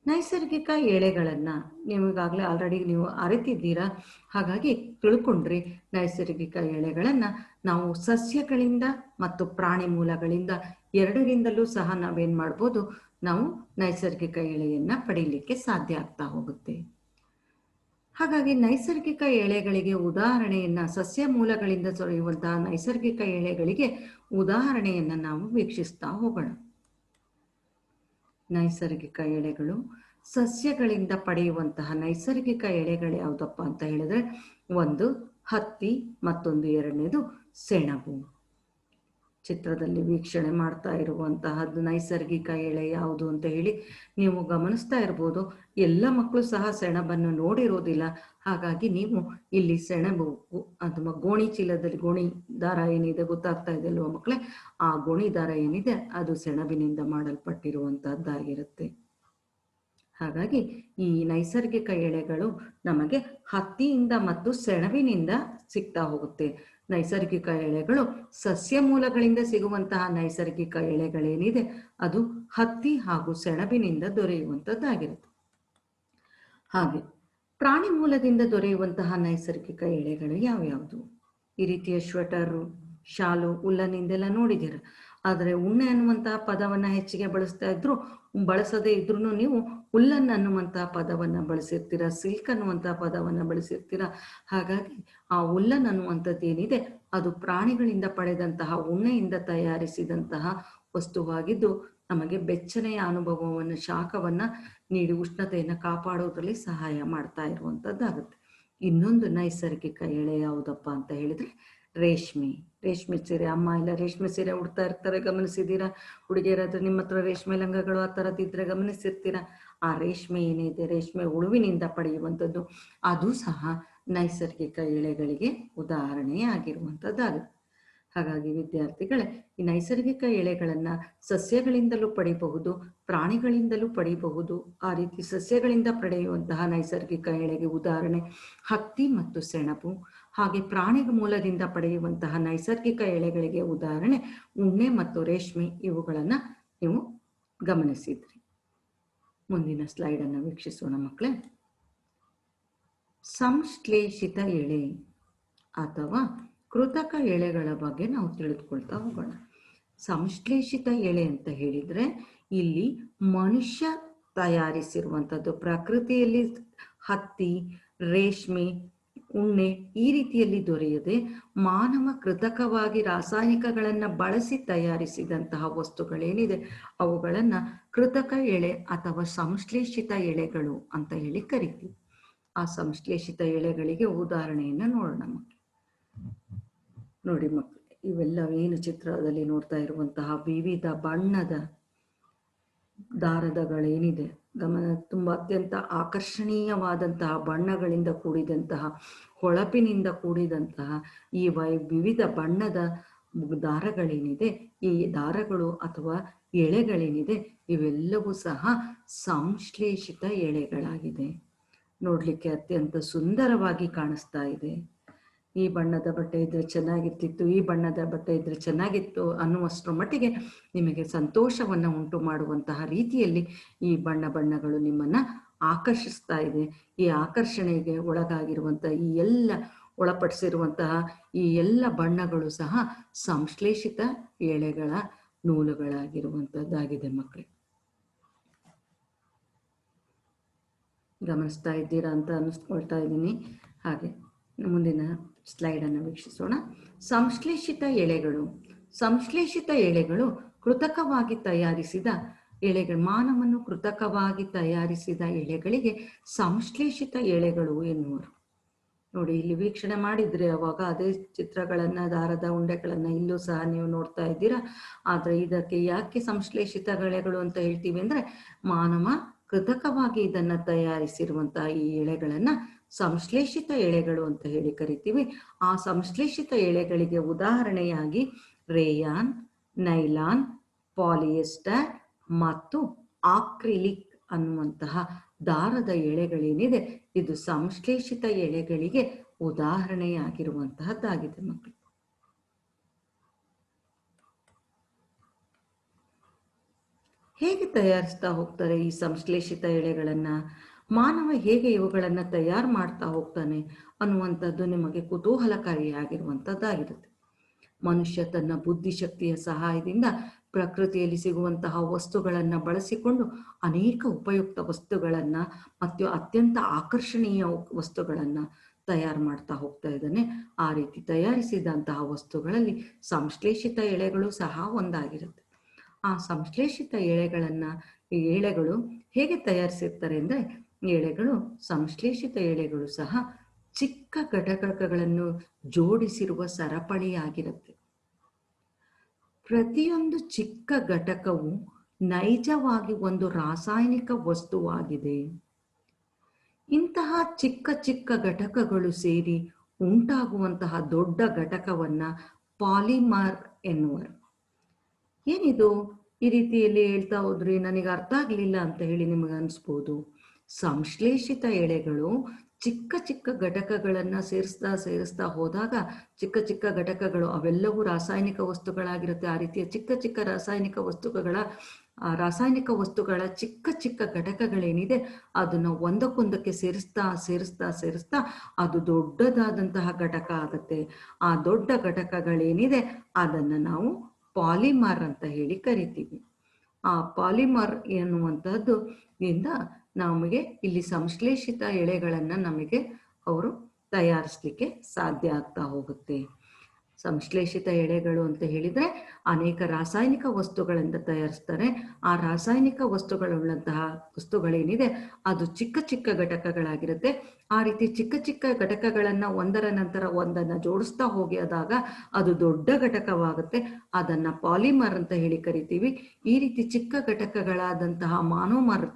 [SPEAKER 1] ನೈಸರ್ಗಿಕ ಎಳೆಗಳನ್ನ ನಿಮಗಾಗಲೇ ಆಲ್ರೆಡಿ ನೀವು ಅರಿತಿದ್ದೀರಾ. ಹಾಗಾಗಿ ತಿಳ್ಕೊಂಡ್ರಿ, ನೈಸರ್ಗಿಕ ಎಳೆಗಳನ್ನ ನಾವು ಸಸ್ಯಗಳಿಂದ ಮತ್ತು ಪ್ರಾಣಿ ಮೂಲಗಳಿಂದ ಎರಡರಿಂದಲೂ ಸಹ ನಾವೇನ್ ಮಾಡ್ಬೋದು, ನಾವು ನೈಸರ್ಗಿಕ ಎಳೆಯನ್ನ ಪಡೀಲಿಕ್ಕೆ ಸಾಧ್ಯ ಆಗ್ತಾ ಹೋಗುತ್ತೆ. ಹಾಗಾಗಿ ನೈಸರ್ಗಿಕ ಎಳೆಗಳಿಗೆ ಉದಾಹರಣೆಯನ್ನ, ಸಸ್ಯ ಮೂಲಗಳಿಂದ ದೊರೆಯುವಂತಹ ನೈಸರ್ಗಿಕ ಎಳೆಗಳಿಗೆ ಉದಾಹರಣೆಯನ್ನ ನಾವು ವೀಕ್ಷಿಸ್ತಾ ಹೋಗೋಣ. ನೈಸರ್ಗಿಕ ಎಳೆಗಳು, ಸಸ್ಯಗಳಿಂದ ಪಡೆಯುವಂತಹ ನೈಸರ್ಗಿಕ ಎಳೆಗಳು ಯಾವುದಪ್ಪ ಅಂತ ಹೇಳಿದ್ರೆ, ಒಂದು ಹತ್ತಿ, ಮತ್ತೊಂದು ಎರಡನೇದು ಸೆಣಬು. ಚಿತ್ರದಲ್ಲಿ ವೀಕ್ಷಣೆ ಮಾಡ್ತಾ ಇರುವಂತಹದ್ದು ನೈಸರ್ಗಿಕ ಎಳೆ ಯಾವುದು ಅಂತ ಹೇಳಿ ನೀವು ಗಮನಿಸ್ತಾ ಇರ್ಬೋದು. ಎಲ್ಲ ಮಕ್ಕಳು ಸಹ ಸೆಣಬನ್ನು ನೋಡಿರೋದಿಲ್ಲ. ಹಾಗಾಗಿ ನೀವು ಇಲ್ಲಿ ಸೆಣಬು ಅಥವಾ ಗೋಣಿ ಚೀಲದಲ್ಲಿ ಗೋಣಿ ದಾರ ಏನಿದೆ ಗೊತ್ತಾಗ್ತಾ ಇದೆ ಅಲ್ವಾ ಮಕ್ಕಳೇ? ಆ ಗೋಣಿ ದಾರ ಏನಿದೆ ಅದು ಸೆಣಬಿನಿಂದ ಮಾಡಲ್ಪಟ್ಟಿರುವಂತಹದ್ದಾಗಿರುತ್ತೆ. ಹಾಗಾಗಿ ಈ ನೈಸರ್ಗಿಕ ಎಳೆಗಳು ನಮಗೆ ಹತ್ತಿಯಿಂದ ಮತ್ತು ಸೆಣಬಿನಿಂದ ಸಿಗ್ತಾ ಹೋಗುತ್ತೆ. ನೈಸರ್ಗಿಕ ಎಳೆಗಳು ಸಸ್ಯ ಮೂಲಗಳಿಂದ ಸಿಗುವಂತಹ ನೈಸರ್ಗಿಕ ಎಳೆಗಳೇನಿದೆ ಅದು ಹತ್ತಿ ಹಾಗೂ ಸೆಣಬಿನಿಂದ ದೊರೆಯುವಂಥದ್ದಾಗಿರುತ್ತೆ. ಹಾಗೆ ಪ್ರಾಣಿ ಮೂಲದಿಂದ ದೊರೆಯುವಂತಹ ನೈಸರ್ಗಿಕ ಎಳೆಗಳು ಯಾವ್ಯಾವುದು? ಈ ರೀತಿಯ ಸ್ವೆಟರು, ಶಾಲು, ಉಲ್ಲನಿಂದೆಲ್ಲ ನೋಡಿದ್ದೀರ. ಆದರೆ ಉಣ್ಣೆ ಅನ್ನುವಂತಹ ಪದವನ್ನ ಹೆಚ್ಚಿಗೆ ಬಳಸದೇ ಇದ್ರೂ ನೀವು ಉಲ್ಲನ್ ಅನ್ನುವಂತಹ ಪದವನ್ನ ಬಳಸಿರ್ತೀರ, ಸಿಲ್ಕ್ ಅನ್ನುವಂತಹ ಪದವನ್ನ ಬಳಸಿರ್ತೀರ. ಹಾಗಾಗಿ ಆ ಉಲ್ಲನ್ ಅನ್ನುವಂಥದ್ದು ಏನಿದೆ ಅದು ಪ್ರಾಣಿಗಳಿಂದ ಪಡೆದಂತಹ ಉಣ್ಣೆಯಿಂದ ತಯಾರಿಸಿದಂತಹ ವಸ್ತುವಾಗಿದ್ದು ನಮಗೆ ಬೆಚ್ಚನೆಯ ಅನುಭವವನ್ನು, ಶಾಖವನ್ನ ನೀಡಿ ಉಷ್ಣತೆಯನ್ನು ಕಾಪಾಡೋದ್ರಲ್ಲಿ ಸಹಾಯ ಮಾಡ್ತಾ ಇರುವಂತದ್ದಾಗುತ್ತೆ. ಇನ್ನೊಂದು ನೈಸರ್ಗಿಕ ಎಳೆ ಯಾವುದಪ್ಪ ಅಂತ ಹೇಳಿದ್ರೆ ರೇಷ್ಮೆ. ರೇಷ್ಮೆ ಸೀರೆ, ಅಮ್ಮ ಎಲ್ಲ ರೇಷ್ಮೆ ಸೀರೆ ಉಡ್ತಾ ಇರ್ತಾರೆ, ಗಮನಿಸಿದ್ದೀರಾ? ಹುಡುಗಿಯರಾದ್ರೆ ನಿಮ್ಮ ಹತ್ರ ರೇಷ್ಮೆ ಲಂಗಗಳು ಆ ಥರದ್ದಿದ್ರೆ ಗಮನಿಸಿರ್ತೀರಾ. ಆ ರೇಷ್ಮೆ ಏನಿದೆ, ರೇಷ್ಮೆ ಹುಳುವಿನಿಂದ ಪಡೆಯುವಂಥದ್ದು, ಅದು ಸಹ ನೈಸರ್ಗಿಕ ಎಳೆಗಳಿಗೆ ಉದಾಹರಣೆಯಾಗಿರುವಂಥದ್ದಾಗುತ್ತೆ. ಹಾಗಾಗಿ ವಿದ್ಯಾರ್ಥಿಗಳೇ, ಈ ನೈಸರ್ಗಿಕ ಎಳೆಗಳನ್ನ ಸಸ್ಯಗಳಿಂದಲೂ ಪಡೆಯಬಹುದು, ಪ್ರಾಣಿಗಳಿಂದಲೂ ಪಡೆಯಬಹುದು. ಆ ರೀತಿ ಸಸ್ಯಗಳಿಂದ ಪಡೆಯುವಂತಹ ನೈಸರ್ಗಿಕ ಎಳೆಗೆ ಉದಾಹರಣೆ ಹತ್ತಿ ಮತ್ತು ಸೆಣಬು. ಹಾಗೆ ಪ್ರಾಣಿ ಮೂಲದಿಂದ ಪಡೆಯುವಂತಹ ನೈಸರ್ಗಿಕ ಎಳೆಗಳಿಗೆ ಉದಾಹರಣೆ ಉಣ್ಣೆ ಮತ್ತು ರೇಷ್ಮೆ. ಇವುಗಳನ್ನ ನೀವು ಗಮನಿಸಿದ್ರಿ. ಮುಂದಿನ ಸ್ಲೈಡ್ ಅನ್ನು ವೀಕ್ಷಿಸೋಣ ಮಕ್ಕಳೇ. ಸಂಶ್ಲೇಷಿತ ಎಳೆ ಅಥವಾ ಕೃತಕ ಎಳೆಗಳ ಬಗ್ಗೆ ನಾವು ತಿಳಿದುಕೊಳ್ತಾ ಹೋಗೋಣ. ಸಂಶ್ಲೇಷಿತ ಎಳೆ ಅಂತ ಹೇಳಿದ್ರೆ ಇಲ್ಲಿ ಮನುಷ್ಯ ತಯಾರಿಸಿರುವಂಥದ್ದು, ಪ್ರಕೃತಿಯಲ್ಲಿ ಹತ್ತಿ, ರೇಷ್ಮೆ, ಉಣ್ಣೆ ಈ ರೀತಿಯಲ್ಲಿ ದೊರೆಯದೆ ಮಾನವ ಕೃತಕವಾಗಿ ರಾಸಾಯನಿಕಗಳನ್ನು ಬಳಸಿ ತಯಾರಿಸಿದಂತಹ ವಸ್ತುಗಳೇನಿದೆ ಅವುಗಳನ್ನು ಕೃತಕ ಎಳೆ ಅಥವಾ ಸಂಶ್ಲೇಷಿತ ಎಳೆಗಳು ಅಂತ ಹೇಳಿ ಕರಿತೀವಿ. ಆ ಸಂಶ್ಲೇಷಿತ ಎಳೆಗಳಿಗೆ ಉದಾಹರಣೆಯನ್ನು ನೋಡೋಣ ಮಕ್ಕಳು. ನೋಡಿ ಮಕ್ಕಳು, ಇವೆಲ್ಲ ಏನು ಚಿತ್ರದಲ್ಲಿ ನೋಡ್ತಾ ಇರುವಂತಹ ವಿವಿಧ ಬಣ್ಣದ ದಾರದಗಳೇನಿದೆ, ತುಂಬ ಅತ್ಯಂತ ಆಕರ್ಷಣೀಯವಾದಂತಹ ಬಣ್ಣಗಳಿಂದ ಕೂಡಿದಂತಹ, ಹೊಳಪಿನಿಂದ ಕೂಡಿದಂತಹ ಈ ವಿವಿಧ ಬಣ್ಣದ ದಾರಗಳೇನಿದೆ, ಈ ದಾರಗಳು ಅಥವಾ ಎಳೆಗಳೇನಿದೆ ಇವೆಲ್ಲವೂ ಸಹ ಸಂಶ್ಲೇಷಿತ ಎಳೆಗಳಾಗಿದೆ. ನೋಡ್ಲಿಕ್ಕೆ ಅತ್ಯಂತ ಸುಂದರವಾಗಿ ಕಾಣಿಸ್ತಾ ಇದೆ. ಈ ಬಣ್ಣದ ಬಟ್ಟೆ ಇದ್ರೆ ಚೆನ್ನಾಗಿರ್ತಿತ್ತು, ಈ ಬಣ್ಣದ ಬಟ್ಟೆ ಇದ್ರೆ ಚೆನ್ನಾಗಿತ್ತು ಅನ್ನುವಷ್ಟರ ಮಟ್ಟಿಗೆ ನಿಮಗೆ ಸಂತೋಷವನ್ನು ಉಂಟು ಮಾಡುವಂತಹ ರೀತಿಯಲ್ಲಿ ಈ ಬಣ್ಣಗಳು ನಿಮ್ಮನ್ನು ಆಕರ್ಷಿಸ್ತಾ ಇದೆ. ಈ ಆಕರ್ಷಣೆಗೆ ಒಳಗಾಗಿರುವಂತಹ ಒಳಪಡಿಸಿರುವಂತಹ ಈ ಎಲ್ಲ ಬಣ್ಣಗಳು ಸಹ ಸಂಶ್ಲೇಷಿತ ಎಳೆಗಳ ನೂಲುಗಳಾಗಿರುವಂಥದ್ದಾಗಿದೆ ಮಕ್ಕಳೇ. ಗಮನಿಸ್ತಾ ಇದ್ದೀರಾ ಅಂತ ಅನ್ನಿಸ್ಕೊಳ್ತಾ ಇದ್ದೀನಿ. ಹಾಗೆ ಮುಂದಿನ ಸ್ಲೈಡನ್ನು ವೀಕ್ಷಿಸೋಣ. ಸಂಶ್ಲೇಷಿತ ಎಳೆಗಳು ಕೃತಕವಾಗಿ ತಯಾರಿಸಿದ ಎಳೆಗಳು, ಮಾನವನು ಕೃತಕವಾಗಿ ತಯಾರಿಸಿದ ಎಳೆಗಳಿಗೆ ಸಂಶ್ಲೇಷಿತ ಎಳೆಗಳು ಎನ್ನುವರು. ನೋಡಿ, ಇಲ್ಲಿ ವೀಕ್ಷಣೆ ಮಾಡಿದ್ರೆ ಅವಾಗ ಅದೇ ಚಿತ್ರಗಳನ್ನ, ದಾರದ ಉಂಡೆಗಳನ್ನ ಇಲ್ಲೂ ಸಹ ನೀವು ನೋಡ್ತಾ ಇದ್ದೀರಾ. ಆದ್ರೆ ಇದಕ್ಕೆ ಯಾಕೆ ಸಂಶ್ಲೇಷಿತ ಎಳೆಗಳು ಅಂತ ಹೇಳ್ತೀವಿ ಅಂದ್ರೆ, ಮಾನವ ಕೃತಕವಾಗಿ ಇದನ್ನ ತಯಾರಿಸಿರುವಂತಹ ಈ ಎಳೆಗಳನ್ನ ಸಂಶ್ಲೇಷಿತ ಎಳೆಗಳು ಅಂತ ಹೇಳಿ ಕರಿತೀವಿ. ಆ ಸಂಶ್ಲೇಷಿತ ಎಳೆಗಳಿಗೆ ಉದಾಹರಣೆಯಾಗಿ ರೇಯಾನ್, ನೈಲಾನ್, ಪಾಲಿಯೆಸ್ಟರ್ ಮತ್ತು ಆಕ್ರಿಲಿಕ್ ಅನ್ನುವಂತಹ ದಾರದ ಎಳೆಗಳೇನಿದೆ ಇದು ಸಂಶ್ಲೇಷಿತ ಎಳೆಗಳಿಗೆ ಉದಾಹರಣೆಯಾಗಿರುವಂತಹದ್ದಾಗಿದೆ ಮಕ್ಕಳು. ಹೇಗೆ ತಯಾರಿಸ್ತಾ ಹೋಗ್ತಾರೆ ಈ ಸಂಶ್ಲೇಷಿತ ಎಳೆಗಳನ್ನ, ಮಾನವ ಹೇಗೆ ಇವುಗಳನ್ನ ತಯಾರು ಮಾಡ್ತಾ ಹೋಗ್ತಾನೆ ಅನ್ನುವಂಥದ್ದು ನಿಮಗೆ ಕುತೂಹಲಕಾರಿಯಾಗಿರುವಂಥದ್ದಾಗಿರುತ್ತೆ. ಮನುಷ್ಯ ತನ್ನ ಬುದ್ಧಿಶಕ್ತಿಯ ಸಹಾಯದಿಂದ ಪ್ರಕೃತಿಯಲ್ಲಿ ಸಿಗುವಂತಹ ವಸ್ತುಗಳನ್ನು ಬಳಸಿಕೊಂಡು ಅನೇಕ ಉಪಯುಕ್ತ ವಸ್ತುಗಳನ್ನು ಮತ್ತು ಅತ್ಯಂತ ಆಕರ್ಷಣೀಯ ವಸ್ತುಗಳನ್ನು ತಯಾರು ಮಾಡ್ತಾ ಹೋಗ್ತಾ ಇದ್ದಾನೆ. ಆ ರೀತಿ ತಯಾರಿಸಿದಂತಹ ವಸ್ತುಗಳಲ್ಲಿ ಸಂಶ್ಲೇಷಿತ ಎಳೆಗಳು ಸಹ ಒಂದಾಗಿರುತ್ತೆ. ಆ ಸಂಶ್ಲೇಷಿತ ಎಳೆಗಳು ಹೇಗೆ ತಯಾರಿಸಿರ್ತಾರೆ ಅಂದರೆ, ಸಂಶ್ಲೇಷಿತ ಎಳೆಗಳು ಸಹ ಚಿಕ್ಕ ಘಟಕಗಳನ್ನು ಜೋಡಿಸಿರುವ ಸರಪಳಿಯಾಗಿರುತ್ತೆ. ಪ್ರತಿಯೊಂದು ಚಿಕ್ಕ ಘಟಕವು ನೈಜವಾಗಿ ಒಂದು ರಾಸಾಯನಿಕ ವಸ್ತುವಾಗಿದೆ. ಇಂತಹ ಚಿಕ್ಕ ಚಿಕ್ಕ ಘಟಕಗಳು ಸೇರಿ ಉಂಟಾಗುವಂತಹ ದೊಡ್ಡ ಘಟಕವನ್ನ ಪಾಲಿಮರ್ ಎನ್ನುವರು. ಏನಿದು ಈ ರೀತಿಯಲ್ಲಿ ಹೇಳ್ತಾ ಹೋದ್ರಿ, ನನಗೆ ಅರ್ಥ ಆಗ್ಲಿಲ್ಲ ಅಂತ ಹೇಳಿ ನಿಮಗೆ ಅನಿಸ್ಬೋದು. ಸಂಶ್ಲೇಷಿತ ಎಳೆಗಳು ಚಿಕ್ಕ ಚಿಕ್ಕ ಘಟಕಗಳನ್ನು ಸೇರಿಸ್ತಾ ಹೋದಾಗ ಚಿಕ್ಕ ಚಿಕ್ಕ ಘಟಕಗಳು ಅವೆಲ್ಲವೂ ರಾಸಾಯನಿಕ ವಸ್ತುಗಳಾಗಿರುತ್ತೆ. ಆ ರೀತಿಯ ಚಿಕ್ಕ ಚಿಕ್ಕ ರಾಸಾಯನಿಕ ವಸ್ತುಗಳ ಚಿಕ್ಕ ಚಿಕ್ಕ ಘಟಕಗಳೇನಿದೆ ಅದನ್ನು ಒಂದಕ್ಕೊಂದಕ್ಕೆ ಸೇರಿಸ್ತಾ ಅದು ದೊಡ್ಡದಾದಂತಹ ಘಟಕ ಆಗುತ್ತೆ. ಆ ದೊಡ್ಡ ಘಟಕಗಳೇನಿದೆ ಅದನ್ನು ನಾವು ಪಾಲಿಮರ್ ಅಂತ ಹೇಳಿ ಕರಿತೀವಿ. ಆ ಪಾಲಿಮರ್ ಎನ್ನುವಂತಹದ್ದು ಇಂದ ನಮಗೆ ಇಲ್ಲಿ ಸಂಶ್ಲೇಷಿತ ಎಳೆಗಳನ್ನು ನಮಗೆ ಅವರು ತಯಾರಿಸಲಿಕ್ಕೆ ಸಾಧ್ಯ ಆಗ್ತಾ ಹೋಗುತ್ತೆ. ಸಂಶ್ಲೇಷಿತ ಎಳೆಗಳು ಅಂತ ಹೇಳಿದ್ರೆ ಅನೇಕ ರಾಸಾಯನಿಕ ವಸ್ತುಗಳಿಂದ ತಯಾರಿಸ್ತಾರೆ. ಆ ರಾಸಾಯನಿಕ ವಸ್ತುಗಳೇನಿದೆ ಅದು ಚಿಕ್ಕ ಚಿಕ್ಕ ಘಟಕಗಳಾಗಿರುತ್ತೆ. ಆ ರೀತಿ ಚಿಕ್ಕ ಚಿಕ್ಕ ಘಟಕಗಳನ್ನ ಒಂದರ ನಂತರ ಒಂದನ್ನ ಜೋಡಿಸ್ತಾ ಹೋಗಿದಾಗ ಅದು ದೊಡ್ಡ ಘಟಕವಾಗುತ್ತೆ. ಅದನ್ನ ಪಾಲಿಮರ್ ಅಂತ ಹೇಳಿ ಕರಿತೀವಿ. ಈ ರೀತಿ ಚಿಕ್ಕ ಘಟಕಗಳಾದಂತಹ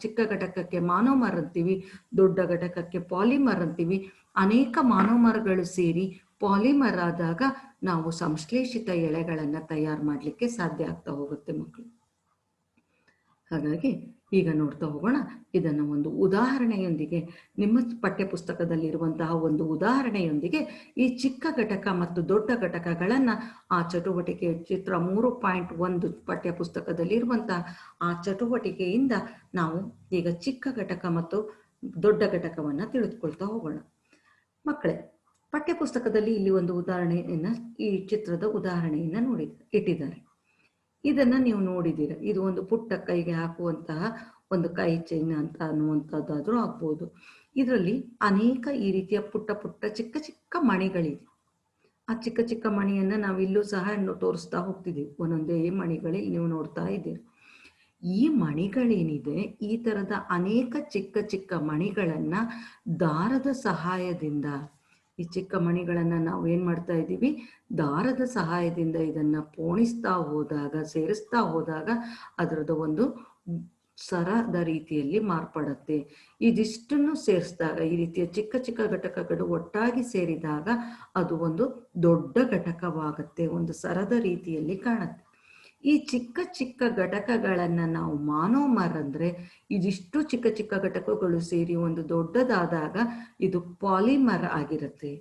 [SPEAKER 1] ಚಿಕ್ಕ ಘಟಕಕ್ಕೆ ಮಾನೋಮರ್ ಅಂತೀವಿ, ದೊಡ್ಡ ಘಟಕಕ್ಕೆ ಪಾಲಿಮರ್ ಅಂತೀವಿ. ಅನೇಕ ಮಾನೋಮರ್ಗಳು ಸೇರಿ ಪಾಲಿಮರ್ ಆದಾಗ ನಾವು ಸಂಶ್ಲೇಷಿತ ಎಳೆಗಳನ್ನು ತಯಾರು ಮಾಡಲಿಕ್ಕೆ ಸಾಧ್ಯ ಆಗ್ತಾ ಹೋಗುತ್ತೆ ಮಕ್ಕಳು. ಹಾಗಾಗಿ ಈಗ ನೋಡ್ತಾ ಹೋಗೋಣ. ಇದನ್ನು ಒಂದು ಉದಾಹರಣೆಯೊಂದಿಗೆ, ನಿಮ್ಮ ಪಠ್ಯಪುಸ್ತಕದಲ್ಲಿರುವಂತಹ ಒಂದು ಉದಾಹರಣೆಯೊಂದಿಗೆ ಈ ಚಿಕ್ಕ ಘಟಕ ಮತ್ತು ದೊಡ್ಡ ಘಟಕಗಳನ್ನು ಆ ಚಟುವಟಿಕೆ ಚಿತ್ರ 3.1 ಪಠ್ಯಪುಸ್ತಕದಲ್ಲಿರುವಂತಹ ಆ ಚಟುವಟಿಕೆಯಿಂದ ನಾವು ಈಗ ಚಿಕ್ಕ ಘಟಕ ಮತ್ತು ದೊಡ್ಡ ಘಟಕವನ್ನು ತಿಳಿದುಕೊಳ್ತಾ ಹೋಗೋಣ. ಮಕ್ಕಳೇ, ಪಠ್ಯಪುಸ್ತಕದಲ್ಲಿ ಇಲ್ಲಿ ಒಂದು ಈ ಚಿತ್ರದ ಉದಾಹರಣೆಯನ್ನ ಇಟ್ಟಿದ್ದಾರೆ. ಇದನ್ನ ನೀವು ನೋಡಿದ್ದೀರ. ಇದು ಒಂದು ಪುಟ್ಟ ಕೈಗೆ ಹಾಕುವಂತಹ ಒಂದು ಕೈ ಚೈನ್ ಅಂತ ಅನ್ನುವಂಥದ್ದಾದ್ರೂ ಆಗ್ಬೋದು. ಇದರಲ್ಲಿ ಅನೇಕ ಈ ರೀತಿಯ ಪುಟ್ಟ ಪುಟ್ಟ ಚಿಕ್ಕ ಚಿಕ್ಕ ಮಣಿಗಳಿವೆ. ಆ ಚಿಕ್ಕ ಚಿಕ್ಕ ಮಣಿಯನ್ನ ನಾವಿಲ್ಲೂ ಸಹ ತೋರಿಸ್ತಾ ಹೋಗ್ತಿದ್ದೀವಿ. ಒಂದೊಂದೇ ಮಣಿಗಳಲ್ಲಿ ನೀವು ನೋಡ್ತಾ ಇದ್ದೀರಿ. ಈ ಮಣಿಗಳೇನಿದೆ, ಈ ತರದ ಅನೇಕ ಚಿಕ್ಕ ಚಿಕ್ಕ ಮಣಿಗಳನ್ನ ದಾರದ ಸಹಾಯದಿಂದ, ಈ ಚಿಕ್ಕ ಮಣಿಗಳನ್ನ ನಾವು ಏನ್ ಮಾಡ್ತಾ ಇದ್ದೀವಿ, ದಾರದ ಸಹಾಯದಿಂದ ಇದನ್ನ ಪೋಣಿಸ್ತಾ ಹೋದಾಗ, ಸೇರಿಸ್ತಾ ಹೋದಾಗ ಅದರದ ಒಂದು ಸರದ ರೀತಿಯಲ್ಲಿ ಮಾರ್ಪಡುತ್ತೆ. ಇದಿಷ್ಟನ್ನು ಸೇರಿಸಿದಾಗ, ಈ ರೀತಿಯ ಚಿಕ್ಕ ಚಿಕ್ಕ ಘಟಕಗಳು ಒಟ್ಟಾಗಿ ಸೇರಿದಾಗ ಅದು ಒಂದು ದೊಡ್ಡ ಘಟಕವಾಗುತ್ತೆ, ಒಂದು ಸರದ ರೀತಿಯಲ್ಲಿ ಕಾಣುತ್ತೆ. ಈ ಚಿಕ್ಕ ಚಿಕ್ಕ ಘಟಕಗಳನ್ನ ನಾವು ಮಾನೋಮರ್ ಅಂದ್ರೆ, ಇದಿಷ್ಟು ಚಿಕ್ಕ ಚಿಕ್ಕ ಘಟಕಗಳು ಸೇರಿ ಒಂದು ದೊಡ್ಡದಾದಾಗ ಇದು ಪಾಲಿಮರ್ ಆಗಿರುತ್ತೆ.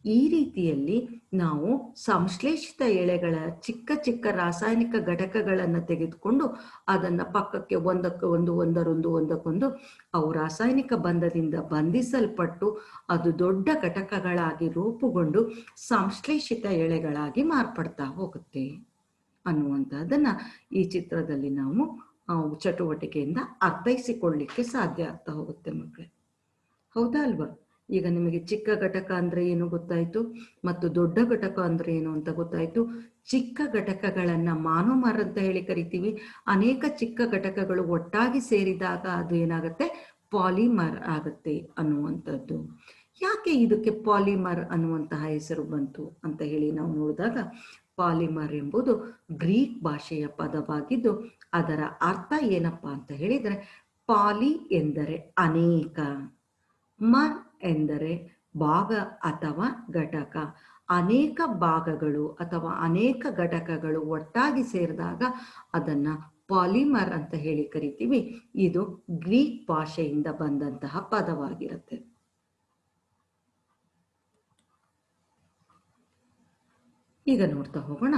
[SPEAKER 1] ಈ ರೀತಿಯಲ್ಲಿ ನಾವು ಸಂಶ್ಲೇಷಿತ ಎಳೆಗಳ ಚಿಕ್ಕ ಚಿಕ್ಕ ರಾಸಾಯನಿಕ ಘಟಕಗಳನ್ನು ತೆಗೆದುಕೊಂಡು ಅದನ್ನ ಪಕ್ಕಕ್ಕೆ ಒಂದಕ್ಕೊಂದು ಅವು ರಾಸಾಯನಿಕ ಬಂಧದಿಂದ ಬಂಧಿಸಲ್ಪಟ್ಟು ಅದು ದೊಡ್ಡ ಘಟಕಗಳಾಗಿ ರೂಪುಗೊಂಡು ಸಂಶ್ಲೇಷಿತ ಎಳೆಗಳಾಗಿ ಮಾರ್ಪಡ್ತಾ ಹೋಗುತ್ತೆ ಅನ್ನುವಂಥದ್ದನ್ನ ಈ ಚಿತ್ರದಲ್ಲಿ ನಾವು ಚಟುವಟಿಕೆಯಿಂದ ಅರ್ಥೈಸಿಕೊಳ್ಳಿಕ್ಕೆ ಸಾಧ್ಯ ಆಗ್ತಾ ಹೋಗುತ್ತೆ ಮಕ್ಕಳೇ. ಹೌದಾ ಅಲ್ವಾ? ಈಗ ನಿಮಗೆ ಚಿಕ್ಕ ಘಟಕ ಅಂದ್ರೆ ಏನು ಗೊತ್ತಾಯ್ತು, ಮತ್ತು ದೊಡ್ಡ ಘಟಕ ಅಂದ್ರೆ ಏನು ಅಂತ ಗೊತ್ತಾಯ್ತು. ಚಿಕ್ಕ ಘಟಕಗಳನ್ನ ಮಾನೋಮರ್ ಅಂತ ಹೇಳಿ ಕರಿತೀವಿ. ಅನೇಕ ಚಿಕ್ಕ ಘಟಕಗಳು ಒಟ್ಟಾಗಿ ಸೇರಿದಾಗ ಅದು ಏನಾಗುತ್ತೆ, ಪಾಲಿಮರ್ ಆಗುತ್ತೆ ಅನ್ನುವಂಥದ್ದು. ಯಾಕೆ ಇದಕ್ಕೆ ಪಾಲಿಮರ್ ಅನ್ನುವಂತಹ ಹೆಸರು ಬಂತು ಅಂತ ಹೇಳಿ ನಾವು ನೋಡಿದಾಗ, ಪಾಲಿಮರ್ ಎಂಬುದು ಗ್ರೀಕ್ ಭಾಷೆಯ ಪದವಾಗಿದ್ದು ಅದರ ಅರ್ಥ ಏನಪ್ಪಾ ಅಂತ ಹೇಳಿದ್ರೆ, ಪಾಲಿ ಎಂದರೆ ಅನೇಕ, ಮರ್ ಎಂದರೆ ಭಾಗ ಅಥವಾ ಘಟಕ. ಅನೇಕ ಭಾಗಗಳು ಅಥವಾ ಅನೇಕ ಘಟಕಗಳು ಒಟ್ಟಾಗಿ ಸೇರಿದಾಗ ಅದನ್ನ ಪಾಲಿಮರ್ ಅಂತ ಹೇಳಿ ಕರಿತೀವಿ. ಇದು ಗ್ರೀಕ್ ಭಾಷೆಯಿಂದ ಬಂದಂತಹ ಪದವಾಗಿರುತ್ತೆ. ಈಗ ನೋಡ್ತಾ ಹೋಗೋಣ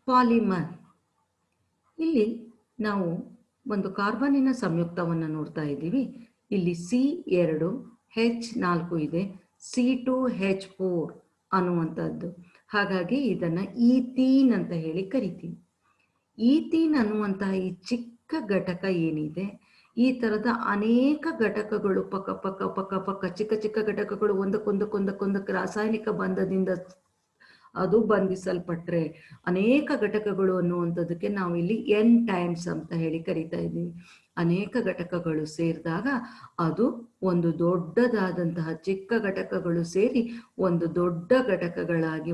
[SPEAKER 1] ಪಾಲಿಮರ್. ಇಲ್ಲಿ ನಾವು ಒಂದು ಕಾರ್ಬನ್ನಿನ ಸಂಯುಕ್ತವನ್ನು ನೋಡ್ತಾ ಇದ್ದೀವಿ. ಇಲ್ಲಿ C2H4 ಇದೆ, C2H4 ಅನ್ನುವಂಥದ್ದು. ಹಾಗಾಗಿ ಇದನ್ನ ಈಥೀನ್ ಅಂತ ಹೇಳಿ ಕರಿತೀವಿ. ಈಥೀನ್ ಅನ್ನುವಂತಹ ಈ ಚಿಕ್ಕ ಘಟಕ ಏನಿದೆ, ಈ ತರದ ಅನೇಕ ಘಟಕಗಳು ಪಕ್ಕ ಪಕ್ಕ ಪಕ್ಕ ಪಕ್ಕ ಚಿಕ್ಕ ಚಿಕ್ಕ ಘಟಕಗಳು ಒಂದಕ್ಕೊಂದಕ್ಕೆ ರಾಸಾಯನಿಕ ಬಂಧದಿಂದ ಅದು ಬಂಧಿಸಲ್ಪಟ್ರೆ ಅನೇಕ ಘಟಕಗಳು ಅನ್ನುವಂಥದ್ದಕ್ಕೆ ನಾವು ಇಲ್ಲಿ N ಟೈಮ್ಸ್ ಅಂತ ಹೇಳಿ ಕರಿತಾ ಇದ್ದೀವಿ. ಅನೇಕ ಘಟಕಗಳು ಸೇರಿದಾಗ ಅದು ಒಂದು ದೊಡ್ಡದಾದಂತಹ ಚಿಕ್ಕ ಘಟಕಗಳು ಸೇರಿ ಒಂದು ದೊಡ್ಡ ಘಟಕಗಳಾಗಿ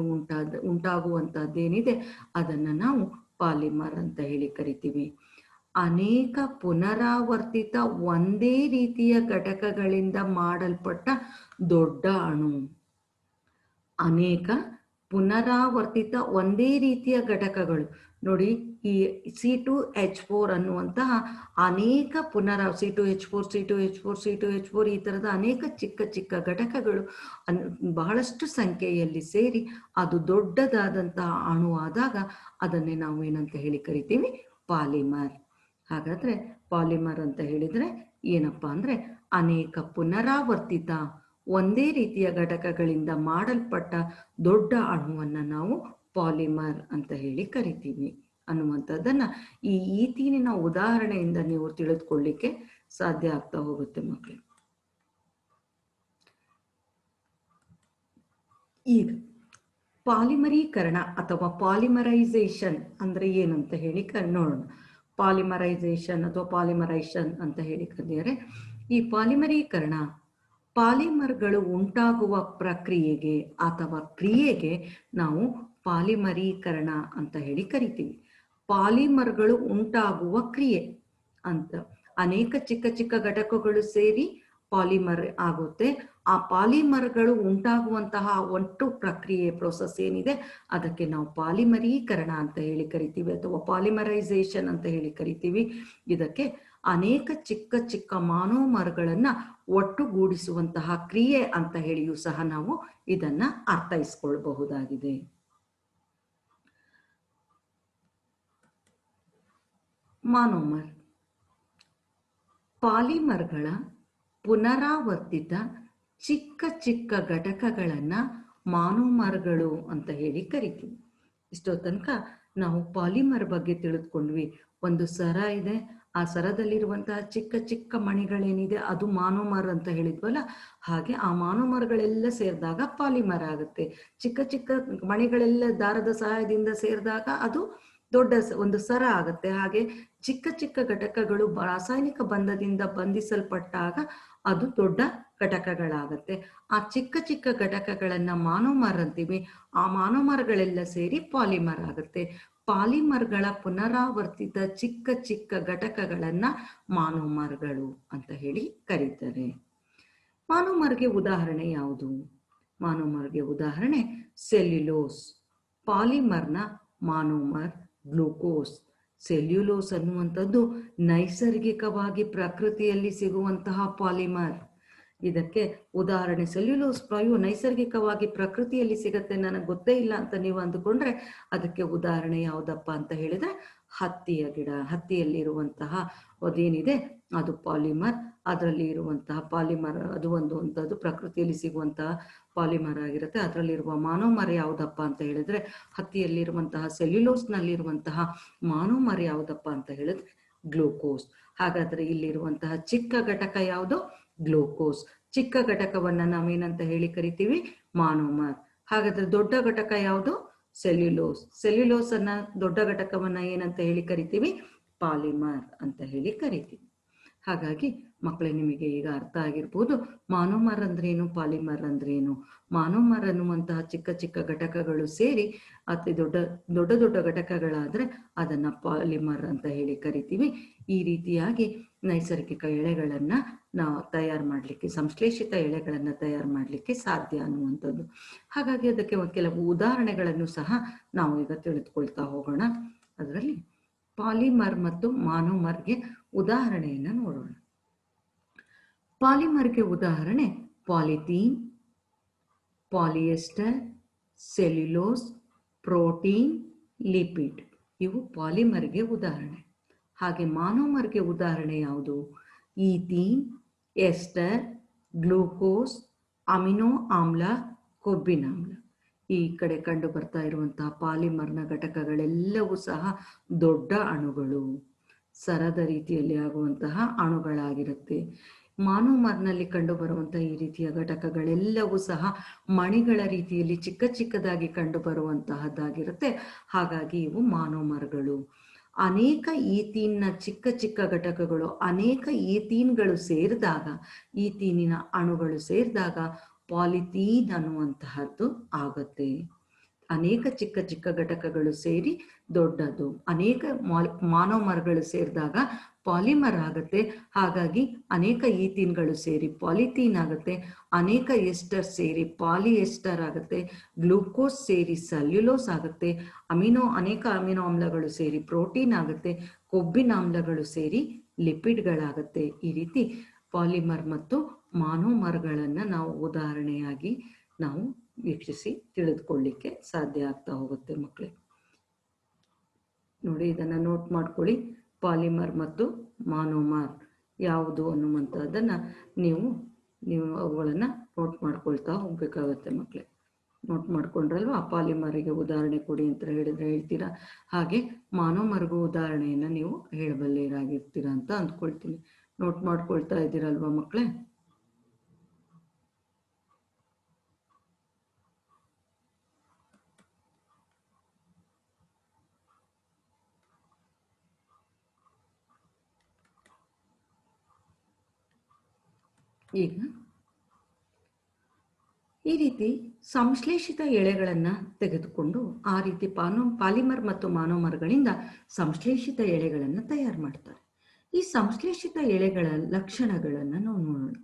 [SPEAKER 1] ಉಂಟಾಗುವಂತಹದ್ದೇನಿದೆ ಅದನ್ನ ನಾವು ಪಾಲಿಮರ್ ಅಂತ ಹೇಳಿ ಕರಿತೀವಿ. ಅನೇಕ ಪುನರಾವರ್ತಿತ ಒಂದೇ ರೀತಿಯ ಘಟಕಗಳಿಂದ ಮಾಡಲ್ಪಟ್ಟ ದೊಡ್ಡ ಅಣು. ಅನೇಕ ಪುನರಾವರ್ತಿತ ಒಂದೇ ರೀತಿಯ ಘಟಕಗಳು ನೋಡಿ, ಈ C2H4 ಅನ್ನುವಂತಹ ಅನೇಕ C2H4 ಈ ತರದ ಅನೇಕ ಚಿಕ್ಕ ಚಿಕ್ಕ ಘಟಕಗಳು ಬಹಳಷ್ಟು ಸಂಖ್ಯೆಯಲ್ಲಿ ಸೇರಿ ಅದು ದೊಡ್ಡದಾದಂತಹ ಅಣು ಆದಾಗ ಅದನ್ನೇ ನಾವು ಏನಂತ ಹೇಳಿ ಕರಿತೀವಿ, ಪಾಲಿಮರ್. ಹಾಗಾದ್ರೆ ಪಾಲಿಮರ್ ಅಂತ ಹೇಳಿದ್ರೆ ಏನಪ್ಪಾ ಅಂದ್ರೆ, ಅನೇಕ ಪುನರಾವರ್ತಿತ ಒಂದೇ ರೀತಿಯ ಘಟಕಗಳಿಂದ ಮಾಡಲ್ಪಟ್ಟ ದೊಡ್ಡ ಅಣುವನ್ನ ನಾವು ಪಾಲಿಮರ್ ಅಂತ ಹೇಳಿ ಕರಿತೀವಿ ಅನ್ನುವಂಥದ್ದನ್ನ ಈ ಈಥೀನಿನ ಉದಾಹರಣೆಯಿಂದ ನೀವು ತಿಳಿದುಕೊಳ್ಳಿಕ್ಕೆ ಸಾಧ್ಯ ಆಗ್ತಾ ಹೋಗುತ್ತೆ ಮಕ್ಕಳು. ಈಗ ಪಾಲಿಮರೀಕರಣ ಅಥವಾ ಪಾಲಿಮರೈಸೇಷನ್ ಅಂದ್ರೆ ಏನಂತ ಹೇಳಿ ನೋಡೋಣ. ಪಾಲಿಮರೈಸೇಷನ್ ಅಥವಾ ಪಾಲಿಮರೈಸೇಷನ್ ಅಂತ ಹೇಳಿ ಕರೆದರೆ, ಈ ಪಾಲಿಮರೀಕರಣ ಪಾಲಿಮರ್ಗಳು ಉಂಟಾಗುವ ಪ್ರಕ್ರಿಯೆಗೆ ಅಥವಾ ಕ್ರಿಯೆಗೆ ನಾವು ಪಾಲಿಮರೀಕರಣ ಅಂತ ಹೇಳಿ ಕರಿತೀವಿ. ಪಾಲಿಮರ್ಗಳು ಉಂಟಾಗುವ ಕ್ರಿಯೆ ಅಂತ ಅನೇಕ ಚಿಕ್ಕ ಚಿಕ್ಕ ಘಟಕಗಳು ಸೇರಿ ಪಾಲಿಮರ್ ಆಗುತ್ತೆ. ಆ ಪಾಲಿಮರ್ಗಳು ಉಂಟಾಗುವಂತಹ ಒಟ್ಟು ಪ್ರಕ್ರಿಯೆ ಪ್ರೋಸೆಸ್ ಏನಿದೆ ಅದಕ್ಕೆ ನಾವು ಪಾಲಿಮರೀಕರಣ ಅಂತ ಹೇಳಿ ಕರಿತೀವಿ ಅಥವಾ ಪಾಲಿಮರೈಸೇಷನ್ ಅಂತ ಹೇಳಿ ಕರಿತೀವಿ. ಇದಕ್ಕೆ ಅನೇಕ ಚಿಕ್ಕ ಚಿಕ್ಕ ಮಾನೋಮರ್ಗಳನ್ನ ಒಟ್ಟುಗೂಡಿಸುವಂತಹ ಕ್ರಿಯೆ ಅಂತ ಹೇಳಿಯೂ ಸಹ ನಾವು ಇದನ್ನ ಅರ್ಥೈಸ್ಕೊಳ್ಬಹುದಾಗಿದೆ. ಮಾನೋಮರ್ ಪಾಲಿಮರ್ಗಳ ಪುನರಾವರ್ತಿತ ಚಿಕ್ಕ ಚಿಕ್ಕ ಘಟಕಗಳನ್ನ ಮಾನೋಮರ್ಗಳು ಅಂತ ಹೇಳಿ ಕರಿತೀವಿ. ಇಷ್ಟೋ ತನಕ ನಾವು ಪಾಲಿಮರ್ ಬಗ್ಗೆ ತಿಳಿದುಕೊಂಡ್ವಿ. ಒಂದು ಸರ ಇದೆ, ಆ ಸರದಲ್ಲಿರುವಂತಹ ಚಿಕ್ಕ ಚಿಕ್ಕ ಮಣಿಗಳೇನಿದೆ ಅದು ಮಾನೋಮರ್ ಅಂತ ಹೇಳಿದ್ವಲ್ಲ, ಹಾಗೆ ಆ ಮಾನೋಮರ್ಗಳೆಲ್ಲ ಸೇರಿದಾಗ ಪಾಲಿಮರ್ ಆಗುತ್ತೆ. ಚಿಕ್ಕ ಚಿಕ್ಕ ಮಣಿಗಳೆಲ್ಲ ದಾರದ ಸಹಾಯದಿಂದ ಸೇರಿದಾಗ ಅದು ದೊಡ್ಡ ಒಂದು ಸರ ಆಗುತ್ತೆ. ಹಾಗೆ ಚಿಕ್ಕ ಚಿಕ್ಕ ಘಟಕಗಳು ರಾಸಾಯನಿಕ ಬಂಧದಿಂದ ಬಂಧಿಸಲ್ಪಟ್ಟಾಗ ಅದು ದೊಡ್ಡ ಘಟಕಗಳಾಗತ್ತೆ. ಆ ಚಿಕ್ಕ ಚಿಕ್ಕ ಘಟಕಗಳನ್ನ ಮಾನೋಮರ್ ಅಂತೀವಿ. ಆ ಮಾನೋಮರ್ಗಳೆಲ್ಲ ಸೇರಿ ಪಾಲಿಮರ್ ಆಗುತ್ತೆ. ಪಾಲಿಮರ್ಗಳ ಪುನರಾವರ್ತಿತ ಚಿಕ್ಕ ಚಿಕ್ಕ ಘಟಕಗಳನ್ನ ಮಾನೋಮರ್ಗಳು ಅಂತ ಹೇಳಿ ಕರೀತಾರೆ. ಮಾನೋಮರ್ಗೆ ಉದಾಹರಣೆ ಯಾವುದು? ಮಾನೋಮರ್ಗೆ ಉದಾಹರಣೆ ಸೆಲ್ಯುಲೋಸ್. ಪಾಲಿಮರ್ನ ಮಾನೋಮರ್ ಗ್ಲೂಕೋಸ್. ಸೆಲ್ಯುಲೋಸ್ ಅನ್ನುವಂಥದ್ದು ನೈಸರ್ಗಿಕವಾಗಿ ಪ್ರಕೃತಿಯಲ್ಲಿ ಸಿಗುವಂತಹ ಪಾಲಿಮರ್. ಇದಕ್ಕೆ ಉದಾಹರಣೆ ಸೆಲ್ಯುಲೋಸ್ ನೈಸರ್ಗಿಕವಾಗಿ ಪ್ರಕೃತಿಯಲ್ಲಿ ಸಿಗತ್ತೆ, ನನಗೆ ಗೊತ್ತೇ ಇಲ್ಲ ಅಂತ ನೀವು ಅಂದುಕೊಂಡ್ರೆ ಅದಕ್ಕೆ ಉದಾಹರಣೆ ಯಾವುದಪ್ಪ ಅಂತ ಹೇಳಿದ್ರೆ ಹತ್ತಿಯ ಗಿಡ. ಹತ್ತಿಯಲ್ಲಿರುವಂತಹ ಅದೇನಿದೆ ಅದು ಪಾಲಿಮರ್. ಅದರಲ್ಲಿ ಇರುವಂತಹ ಪಾಲಿಮರ್ ಅದು ಒಂದು ಪ್ರಕೃತಿಯಲ್ಲಿ ಸಿಗುವಂತಹ ಪಾಲಿಮರ್ ಆಗಿರುತ್ತೆ. ಅದರಲ್ಲಿರುವ ಮಾನೋಮರ್ ಯಾವುದಪ್ಪ ಅಂತ ಹೇಳಿದ್ರೆ ಹತ್ತಿಯಲ್ಲಿರುವಂತಹ ಸೆಲ್ಯುಲೋಸ್ನಲ್ಲಿರುವಂತಹ ಮಾನೋಮರ್ ಯಾವುದಪ್ಪ ಅಂತ ಹೇಳಿದ್ರೆ ಗ್ಲೂಕೋಸ್. ಹಾಗಾದ್ರೆ ಇಲ್ಲಿರುವಂತಹ ಚಿಕ್ಕ ಘಟಕ ಯಾವುದು? ಗ್ಲೂಕೋಸ್. ಚಿಕ್ಕ ಘಟಕವನ್ನ ನಾವೇನಂತ ಹೇಳಿ ಕರಿತೀವಿ? ಮಾನೋಮರ್. ಹಾಗಾದ್ರೆ ದೊಡ್ಡ ಘಟಕ ಯಾವುದು? ಸೆಲ್ಯುಲೋಸ್. ಸೆಲ್ಯುಲೋಸ್ ಅನ್ನ ದೊಡ್ಡ ಘಟಕವನ್ನ ಏನಂತ ಹೇಳಿ ಕರಿತೀವಿ? ಪಾಲಿಮರ್ ಅಂತ ಹೇಳಿ ಕರಿತೀವಿ. ಹಾಗಾಗಿ ಮಕ್ಕಳೇ, ನಿಮಗೆ ಈಗ ಅರ್ಥ ಆಗಿರ್ಬೋದು ಮಾನೋಮರ್ ಅಂದ್ರೇನು, ಪಾಲಿಮರ್ ಅಂದ್ರೇನು. ಮಾನೋಮರ್ ಅನ್ನುವಂತಹ ಚಿಕ್ಕ ಚಿಕ್ಕ ಘಟಕಗಳು ಸೇರಿ ಅತಿ ದೊಡ್ಡ ದೊಡ್ಡ ದೊಡ್ಡ ಘಟಕಗಳಾದ್ರೆ ಅದನ್ನ ಪಾಲಿಮರ್ ಅಂತ ಹೇಳಿ ಕರಿತೀವಿ. ಈ ರೀತಿಯಾಗಿ ನೈಸರ್ಗಿಕ ಎಳೆಗಳನ್ನ ನಾವು ತಯಾರು ಮಾಡಲಿಕ್ಕೆ, ಸಂಶ್ಲೇಷಿತ ಎಳೆಗಳನ್ನ ತಯಾರು ಮಾಡಲಿಕ್ಕೆ ಸಾಧ್ಯ ಅನ್ನುವಂಥದ್ದು. ಹಾಗಾಗಿ ಅದಕ್ಕೆ ಕೆಲವು ಉದಾಹರಣೆಗಳನ್ನು ಸಹ ನಾವು ಈಗ ತಿಳಿದುಕೊಳ್ತಾ ಹೋಗೋಣ. ಅದರಲ್ಲಿ ಪಾಲಿಮರ್ ಮತ್ತು ಮಾನೋಮರ್ಗೆ ಉದಾಹರಣೆಯನ್ನ ನೋಡೋಣ. ಪಾಲಿಮರ್ಗೆ ಉದಾಹರಣೆ polythene, polyester, cellulose, protein, lipid. ಇವು ಪಾಲಿಮರ್ಗೆ ಉದಾಹರಣೆ. ಹಾಗೆ ಮಾನೋಮರ್ಗೆ ಉದಾಹರಣೆ ಯಾವುದು? ಈಥೀನ್, ಎಸ್ಟರ್, ಗ್ಲೂಕೋಸ್, ಅಮಿನೋ ಆಮ್ಲ, ಕೊಬ್ಬಿನಾಮ್ಲ. ಈ ಕಡೆ ಕಂಡು ಬರ್ತಾ ಇರುವಂತಹ ಪಾಲಿಮರ್ನ ಘಟಕಗಳೆಲ್ಲವೂ ಸಹ ದೊಡ್ಡ ಅಣುಗಳು, ಸರದ ರೀತಿಯಲ್ಲಿ ಆಗುವಂತಹ ಅಣುಗಳಾಗಿರುತ್ತೆ. ಮಾನೋಮರ್ನಲ್ಲಿ ಕಂಡು ಬರುವಂತಹ ಈ ರೀತಿಯ ಘಟಕಗಳೆಲ್ಲವೂ ಸಹ ಮಣಿಗಳ ರೀತಿಯಲ್ಲಿ ಚಿಕ್ಕ ಚಿಕ್ಕದಾಗಿ ಕಂಡು ಬರುವಂತಹದ್ದಾಗಿರುತ್ತೆ. ಹಾಗಾಗಿ ಇವು ಮಾನೋಮರ್ಗಳು. ಅನೇಕ ಈಥೀನ್ನ ಚಿಕ್ಕ ಚಿಕ್ಕ ಘಟಕಗಳು, ಅನೇಕ ಈಥೀನ್ಗಳು ಸೇರಿದಾಗ, ಈಥೀನಿನ ಅಣುಗಳು ಸೇರಿದಾಗ ಪಾಲಿಥೀನ್ ಅನ್ನುವಂತಹದ್ದು ಆಗುತ್ತೆ. ಅನೇಕ ಚಿಕ್ಕ ಚಿಕ್ಕ ಘಟಕಗಳು ಸೇರಿ ದೊಡ್ಡದು. ಅನೇಕ ಮಾನೋಮರ್ಗಳು ಸೇರಿದಾಗ ಪಾಲಿಮರ್ ಆಗುತ್ತೆ. ಹಾಗಾಗಿ ಅನೇಕ ಈಥೀನ್ಗಳು ಸೇರಿ ಪಾಲಿಥೀನ್ ಆಗುತ್ತೆ. ಅನೇಕ ಎಸ್ಟರ್ ಸೇರಿ ಪಾಲಿಯೆಸ್ಟರ್ ಆಗುತ್ತೆ. ಗ್ಲೂಕೋಸ್ ಸೇರಿ ಸೆಲ್ಯುಲೋಸ್ ಆಗುತ್ತೆ. ಅನೇಕ ಅಮಿನೋ ಆಮ್ಲಗಳು ಸೇರಿ ಪ್ರೋಟೀನ್ ಆಗುತ್ತೆ. ಕೊಬ್ಬಿನಾಮ್ಲಗಳು ಸೇರಿ ಲಿಪಿಡ್ಗಳಾಗುತ್ತೆ. ಈ ರೀತಿ ಪಾಲಿಮರ್ ಮತ್ತು ಮಾನೋಮರ್ಗಳನ್ನ ನಾವು ಉದಾಹರಣೆಯಾಗಿ ನಾವು ವೀಕ್ಷಿಸಿ ತಿಳಿದುಕೊಳ್ಳಿಕ್ಕೆ ಸಾಧ್ಯ ಆಗ್ತಾ ಹೋಗುತ್ತೆ ಮಕ್ಕಳೇ. ನೋಡಿ, ಇದನ್ನ ನೋಟ್ ಮಾಡ್ಕೊಳ್ಳಿ. ಪಾಲಿಮರ್ ಮತ್ತು ಮಾನೋಮರ್ ಯಾವುದು ಅನ್ನುವಂಥದ್ದನ್ನ ನೀವು ಅವುಗಳನ್ನ ನೋಟ್ ಮಾಡ್ಕೊಳ್ತಾ ಹೋಗ್ಬೇಕಾಗತ್ತೆ ಮಕ್ಕಳೇ. ನೋಟ್ ಮಾಡ್ಕೊಂಡ್ರಲ್ವಾ? ಪಾಲಿಮರಿಗೆ ಉದಾಹರಣೆ ಕೊಡಿ ಅಂತ ಹೇಳಿದ್ರೆ ಹೇಳ್ತೀರಾ. ಹಾಗೆ ಮಾನೋಮರ್ಗೂ ಉದಾಹರಣೆಯನ್ನ ನೀವು ಹೇಳಬಲ್ಲಿರಾಗಿರ್ತೀರಾ ಅಂತ ಅಂದ್ಕೊಳ್ತೀನಿ. ನೋಟ್ ಮಾಡ್ಕೊಳ್ತಾ ಇದ್ದೀರಲ್ವಾ ಮಕ್ಕಳೇ? ಈಗ ಈ ರೀತಿ ಸಂಶ್ಲೇಷಿತ ಎಳೆಗಳನ್ನ ತೆಗೆದುಕೊಂಡು ಆ ರೀತಿ ಪಾಲಿಮರ್ ಮತ್ತು ಮಾನೋಮರ್ಗಳಿಂದ ಸಂಶ್ಲೇಷಿತ ಎಳೆಗಳನ್ನ ತಯಾರು ಮಾಡ್ತಾರೆ. ಈ ಸಂಶ್ಲೇಷಿತ ಎಳೆಗಳ ಲಕ್ಷಣಗಳನ್ನ ನಾವು ನೋಡೋಣ.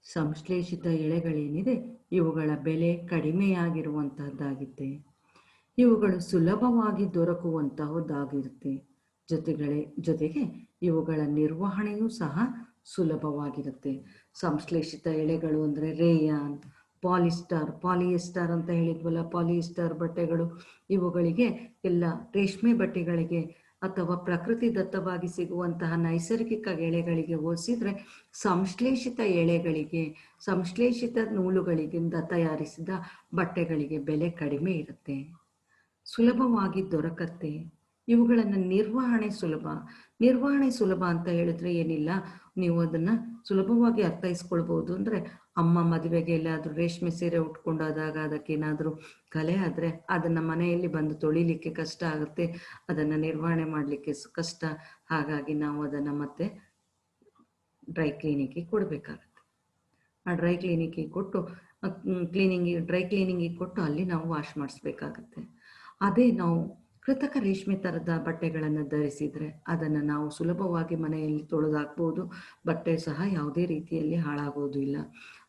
[SPEAKER 1] ಸಂಶ್ಲೇಷಿತ ಎಳೆಗಳೇನಿದೆ ಇವುಗಳ ಬೆಲೆ ಕಡಿಮೆಯಾಗಿರುವಂತಹದ್ದಾಗಿದೆ. ಇವುಗಳು ಸುಲಭವಾಗಿ ದೊರಕುವಂತಹದ್ದಾಗಿರುತ್ತೆ. ಜೊತೆಗೆ ಇವುಗಳ ನಿರ್ವಹಣೆಯೂ ಸಹ ಸುಲಭವಾಗಿರುತ್ತೆ. ಸಂಶ್ಲೇಷಿತ ಎಳೆಗಳು ಅಂದ್ರೆ ರೇಯಾನ್, ಪಾಲಿಯೆಸ್ಟರ್ ಅಂತ ಹೇಳಿದ್ವಲ್ಲ, ಪಾಲಿಯೆಸ್ಟರ್ ಬಟ್ಟೆಗಳು, ಇವುಗಳಿಗೆ ಎಲ್ಲ ರೇಷ್ಮೆ ಬಟ್ಟೆಗಳಿಗೆ ಅಥವಾ ಪ್ರಕೃತಿ ದತ್ತವಾಗಿ ಸಿಗುವಂತಹ ನೈಸರ್ಗಿಕ ಎಳೆಗಳಿಗೆ ಹೋಲಿಸಿದ್ರೆ ಸಂಶ್ಲೇಷಿತ ಎಳೆಗಳಿಗೆ, ಸಂಶ್ಲೇಷಿತ ನೂಲುಗಳಿಂದ ತಯಾರಿಸಿದ ಬಟ್ಟೆಗಳಿಗೆ ಬೆಲೆ ಕಡಿಮೆ ಇರುತ್ತೆ, ಸುಲಭವಾಗಿ ದೊರಕತ್ತೆ. ಇವುಗಳನ್ನು ನಿರ್ವಹಣೆ ಸುಲಭ. ನಿರ್ವಹಣೆ ಸುಲಭ ಅಂತ ಹೇಳಿದ್ರೆ ಏನಿಲ್ಲ, ನೀವು ಅದನ್ನು ಸುಲಭವಾಗಿ ಅರ್ಥೈಸ್ಕೊಳ್ಬೋದು. ಅಂದರೆ ಅಮ್ಮ ಮದುವೆಗೆ ಎಲ್ಲಾದರೂ ರೇಷ್ಮೆ ಸೀರೆ ಉಟ್ಕೊಂಡಾದಾಗ ಅದಕ್ಕೇನಾದರೂ ಕಲೆ ಆದರೆ ಅದನ್ನು ಮನೆಯಲ್ಲಿ ಬಂದು ತೊಳಿಲಿಕ್ಕೆ ಕಷ್ಟ ಆಗುತ್ತೆ, ಅದನ್ನು ನಿರ್ವಹಣೆ ಮಾಡಲಿಕ್ಕೆ ಕಷ್ಟ. ಹಾಗಾಗಿ ನಾವು ಅದನ್ನು ಮತ್ತೆ ಡ್ರೈ ಕ್ಲೀನಿಂಗಿಗೆ ಕೊಡಬೇಕಾಗತ್ತೆ. ಆ ಡ್ರೈ ಕ್ಲೀನಿಂಗಿಗೆ ಕೊಟ್ಟು ಡ್ರೈ ಕ್ಲೀನಿಂಗಿಗೆ ಕೊಟ್ಟು ಅಲ್ಲಿ ನಾವು ವಾಶ್ ಮಾಡಿಸ್ಬೇಕಾಗತ್ತೆ. ಅದೇ ನಾವು ಕೃತಕ ರೇಷ್ಮೆ ಥರದ ಬಟ್ಟೆಗಳನ್ನು ಧರಿಸಿದರೆ ಅದನ್ನು ನಾವು ಸುಲಭವಾಗಿ ಮನೆಯಲ್ಲಿ ತೊಳೆದಾಕ್ಬೋದು. ಬಟ್ಟೆ ಸಹ ಯಾವುದೇ ರೀತಿಯಲ್ಲಿ ಹಾಳಾಗೋದು ಇಲ್ಲ.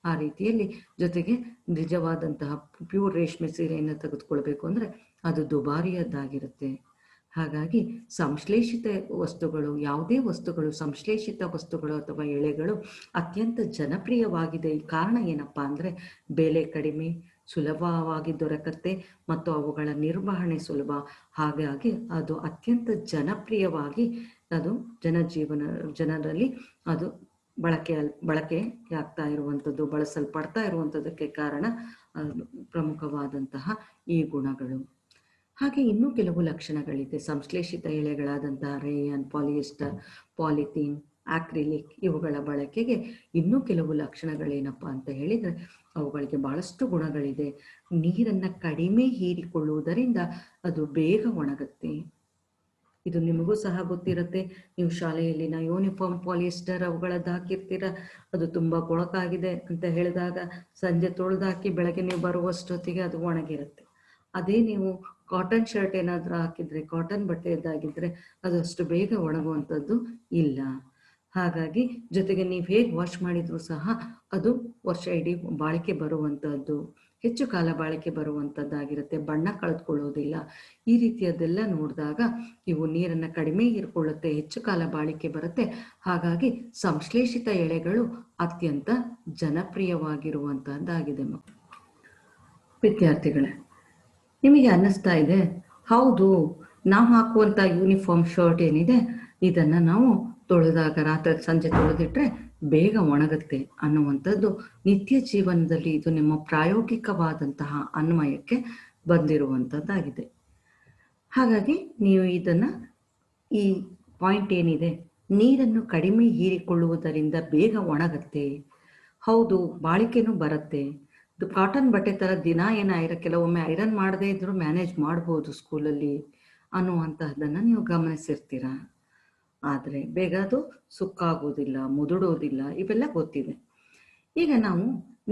[SPEAKER 1] ಆ ರೀತಿಯಲ್ಲಿ ಜೊತೆಗೆ ನಿಜವಾದಂತಹ ಪ್ಯೂರ್ ರೇಷ್ಮೆ ಸೀರೆಯನ್ನು ತೆಗೆದುಕೊಳ್ಬೇಕು ಅಂದರೆ ಅದು ದುಬಾರಿಯದ್ದಾಗಿರುತ್ತೆ. ಹಾಗಾಗಿ ಸಂಶ್ಲೇಷಿತ ವಸ್ತುಗಳು, ಯಾವುದೇ ವಸ್ತುಗಳು, ಸಂಶ್ಲೇಷಿತ ವಸ್ತುಗಳು ಅಥವಾ ಎಳೆಗಳು ಅತ್ಯಂತ ಜನಪ್ರಿಯವಾಗಿದೆ. ಈ ಕಾರಣ ಏನಪ್ಪ ಅಂದರೆ ಬೆಲೆ ಕಡಿಮೆ, ಸುಲಭವಾಗಿ ದೊರಕತ್ತೆ ಮತ್ತು ಅವುಗಳ ನಿರ್ವಹಣೆ ಸುಲಭ. ಹಾಗಾಗಿ ಅದು ಅತ್ಯಂತ ಜನಪ್ರಿಯವಾಗಿ ಅದು ಜನರಲ್ಲಿ ಅದು ಬಳಕೆಯಾಗ್ತಾ ಇರುವಂಥದ್ದು, ಬಳಸಲ್ಪಡ್ತಾ ಇರುವಂಥದ್ದಕ್ಕೆ ಕಾರಣ ಪ್ರಮುಖವಾದಂತಹ ಈ ಗುಣಗಳು. ಹಾಗೆ ಇನ್ನೂ ಕೆಲವು ಲಕ್ಷಣಗಳಿದೆ. ಸಂಶ್ಲೇಷಿತ ಎಳೆಗಳಾದಂತಹ ರೇಯಾನ್, ಪಾಲಿಯೆಸ್ಟರ್, ಪಾಲಿಥೀನ್, ಆಕ್ರಿಲಿಕ್ ಇವುಗಳ ಬಳಕೆಗೆ ಇನ್ನೂ ಕೆಲವು ಲಕ್ಷಣಗಳೇನಪ್ಪ ಅಂತ ಹೇಳಿದರೆ ಅವುಗಳಿಗೆ ಭಾಳಷ್ಟು ಗುಣಗಳಿದೆ. ನೀರನ್ನು ಕಡಿಮೆ ಹೀರಿಕೊಳ್ಳುವುದರಿಂದ ಅದು ಬೇಗ ಒಣಗುತ್ತೆ. ಇದು ನಿಮಗೂ ಸಹ ಗೊತ್ತಿರುತ್ತೆ. ನೀವು ಶಾಲೆಯಲ್ಲಿನ ಯೂನಿಫಾರ್ಮ್ ಪಾಲಿಯೆಸ್ಟರ್ ಅವುಗಳದ್ದು ಹಾಕಿರ್ತೀರ, ಅದು ತುಂಬ ಕೊಳಕಾಗಿದೆ ಅಂತ ಹೇಳಿದಾಗ ಸಂಜೆ ತೊಳೆದಾಕಿ ಬೆಳಗ್ಗೆ ನೀವು ಬರುವಷ್ಟೊತ್ತಿಗೆ ಅದು ಒಣಗಿರುತ್ತೆ. ಅದೇ ನೀವು ಕಾಟನ್ ಶರ್ಟ್ ಏನಾದರೂ ಹಾಕಿದರೆ, ಕಾಟನ್ ಬಟ್ಟೆಯದ್ದಾಗಿದ್ದರೆ ಅದು ಅಷ್ಟು ಬೇಗ ಒಣಗುವಂಥದ್ದು ಇಲ್ಲ. ಹಾಗಾಗಿ ಜೊತೆಗೆ ನೀವು ಹೇಗೆ ವಾಶ್ ಮಾಡಿದರೂ ಸಹ ಅದು ವರ್ಷ ಇಡೀ ಬಾಳಿಕೆ ಬರುವಂಥದ್ದು, ಹೆಚ್ಚು ಕಾಲ ಬಾಳಿಕೆ ಬರುವಂಥದ್ದಾಗಿರುತ್ತೆ, ಬಣ್ಣ ಕಳೆದುಕೊಳ್ಳೋದಿಲ್ಲ. ಈ ರೀತಿಯದೆಲ್ಲ ನೋಡಿದಾಗ ಇವು ನೀರನ್ನು ಕಡಿಮೆ ಹೀರಿಕೊಳ್ಳುತ್ತೆ, ಹೆಚ್ಚು ಕಾಲ ಬಾಳಿಕೆ ಬರುತ್ತೆ. ಹಾಗಾಗಿ ಸಂಶ್ಲೇಷಿತ ಎಳೆಗಳು ಅತ್ಯಂತ ಜನಪ್ರಿಯವಾಗಿರುವಂಥದ್ದಾಗಿದೆ. ವಿದ್ಯಾರ್ಥಿಗಳೇ, ನಿಮಗೆ ಅನ್ನಿಸ್ತಾ ಇದೆ, ಹೌದು, ನಾವು ಹಾಕುವಂಥ ಯೂನಿಫಾರ್ಮ್ ಶರ್ಟ್ ಏನಿದೆ ಇದನ್ನು ನಾವು ತೊಳೆದಾಗ ರಾತ್ರಿ ಸಂಜೆ ತೊಳೆದಿಟ್ರೆ ಬೇಗ ಒಣಗುತ್ತೆ ಅನ್ನುವಂಥದ್ದು ನಿತ್ಯ ಜೀವನದಲ್ಲಿ ಇದು ನಿಮ್ಮ ಪ್ರಾಯೋಗಿಕವಾದಂತಹ ಅನ್ವಯಕ್ಕೆ ಬಂದಿರುವಂಥದ್ದಾಗಿದೆ. ಹಾಗಾಗಿ ನೀವು ಇದನ್ನು, ಈ ಪಾಯಿಂಟ್ ಏನಿದೆ, ನೀರನ್ನು ಕಡಿಮೆ ಹೀರಿಕೊಳ್ಳುವುದರಿಂದ ಬೇಗ ಒಣಗುತ್ತೆ, ಹೌದು, ಬಾಳಿಕೆನೂ ಬರುತ್ತೆ. ಇದು ಕಾಟನ್ ಬಟ್ಟೆ ಥರ ದಿನ ಕೆಲವೊಮ್ಮೆ ಐರನ್ ಮಾಡದೇ ಇದ್ದರೂ ಮ್ಯಾನೇಜ್ ಮಾಡ್ಬೋದು ಸ್ಕೂಲಲ್ಲಿ ಅನ್ನುವಂತಹದ್ದನ್ನು ನೀವು ಗಮನಿಸಿರ್ತೀರ. ಆದರೆ ಬೇಗ ಅದು ಸುಕ್ಕಾಗೋದಿಲ್ಲ, ಮುದುಡೋದಿಲ್ಲ, ಇವೆಲ್ಲ ಗೊತ್ತಿದೆ. ಈಗ ನಾವು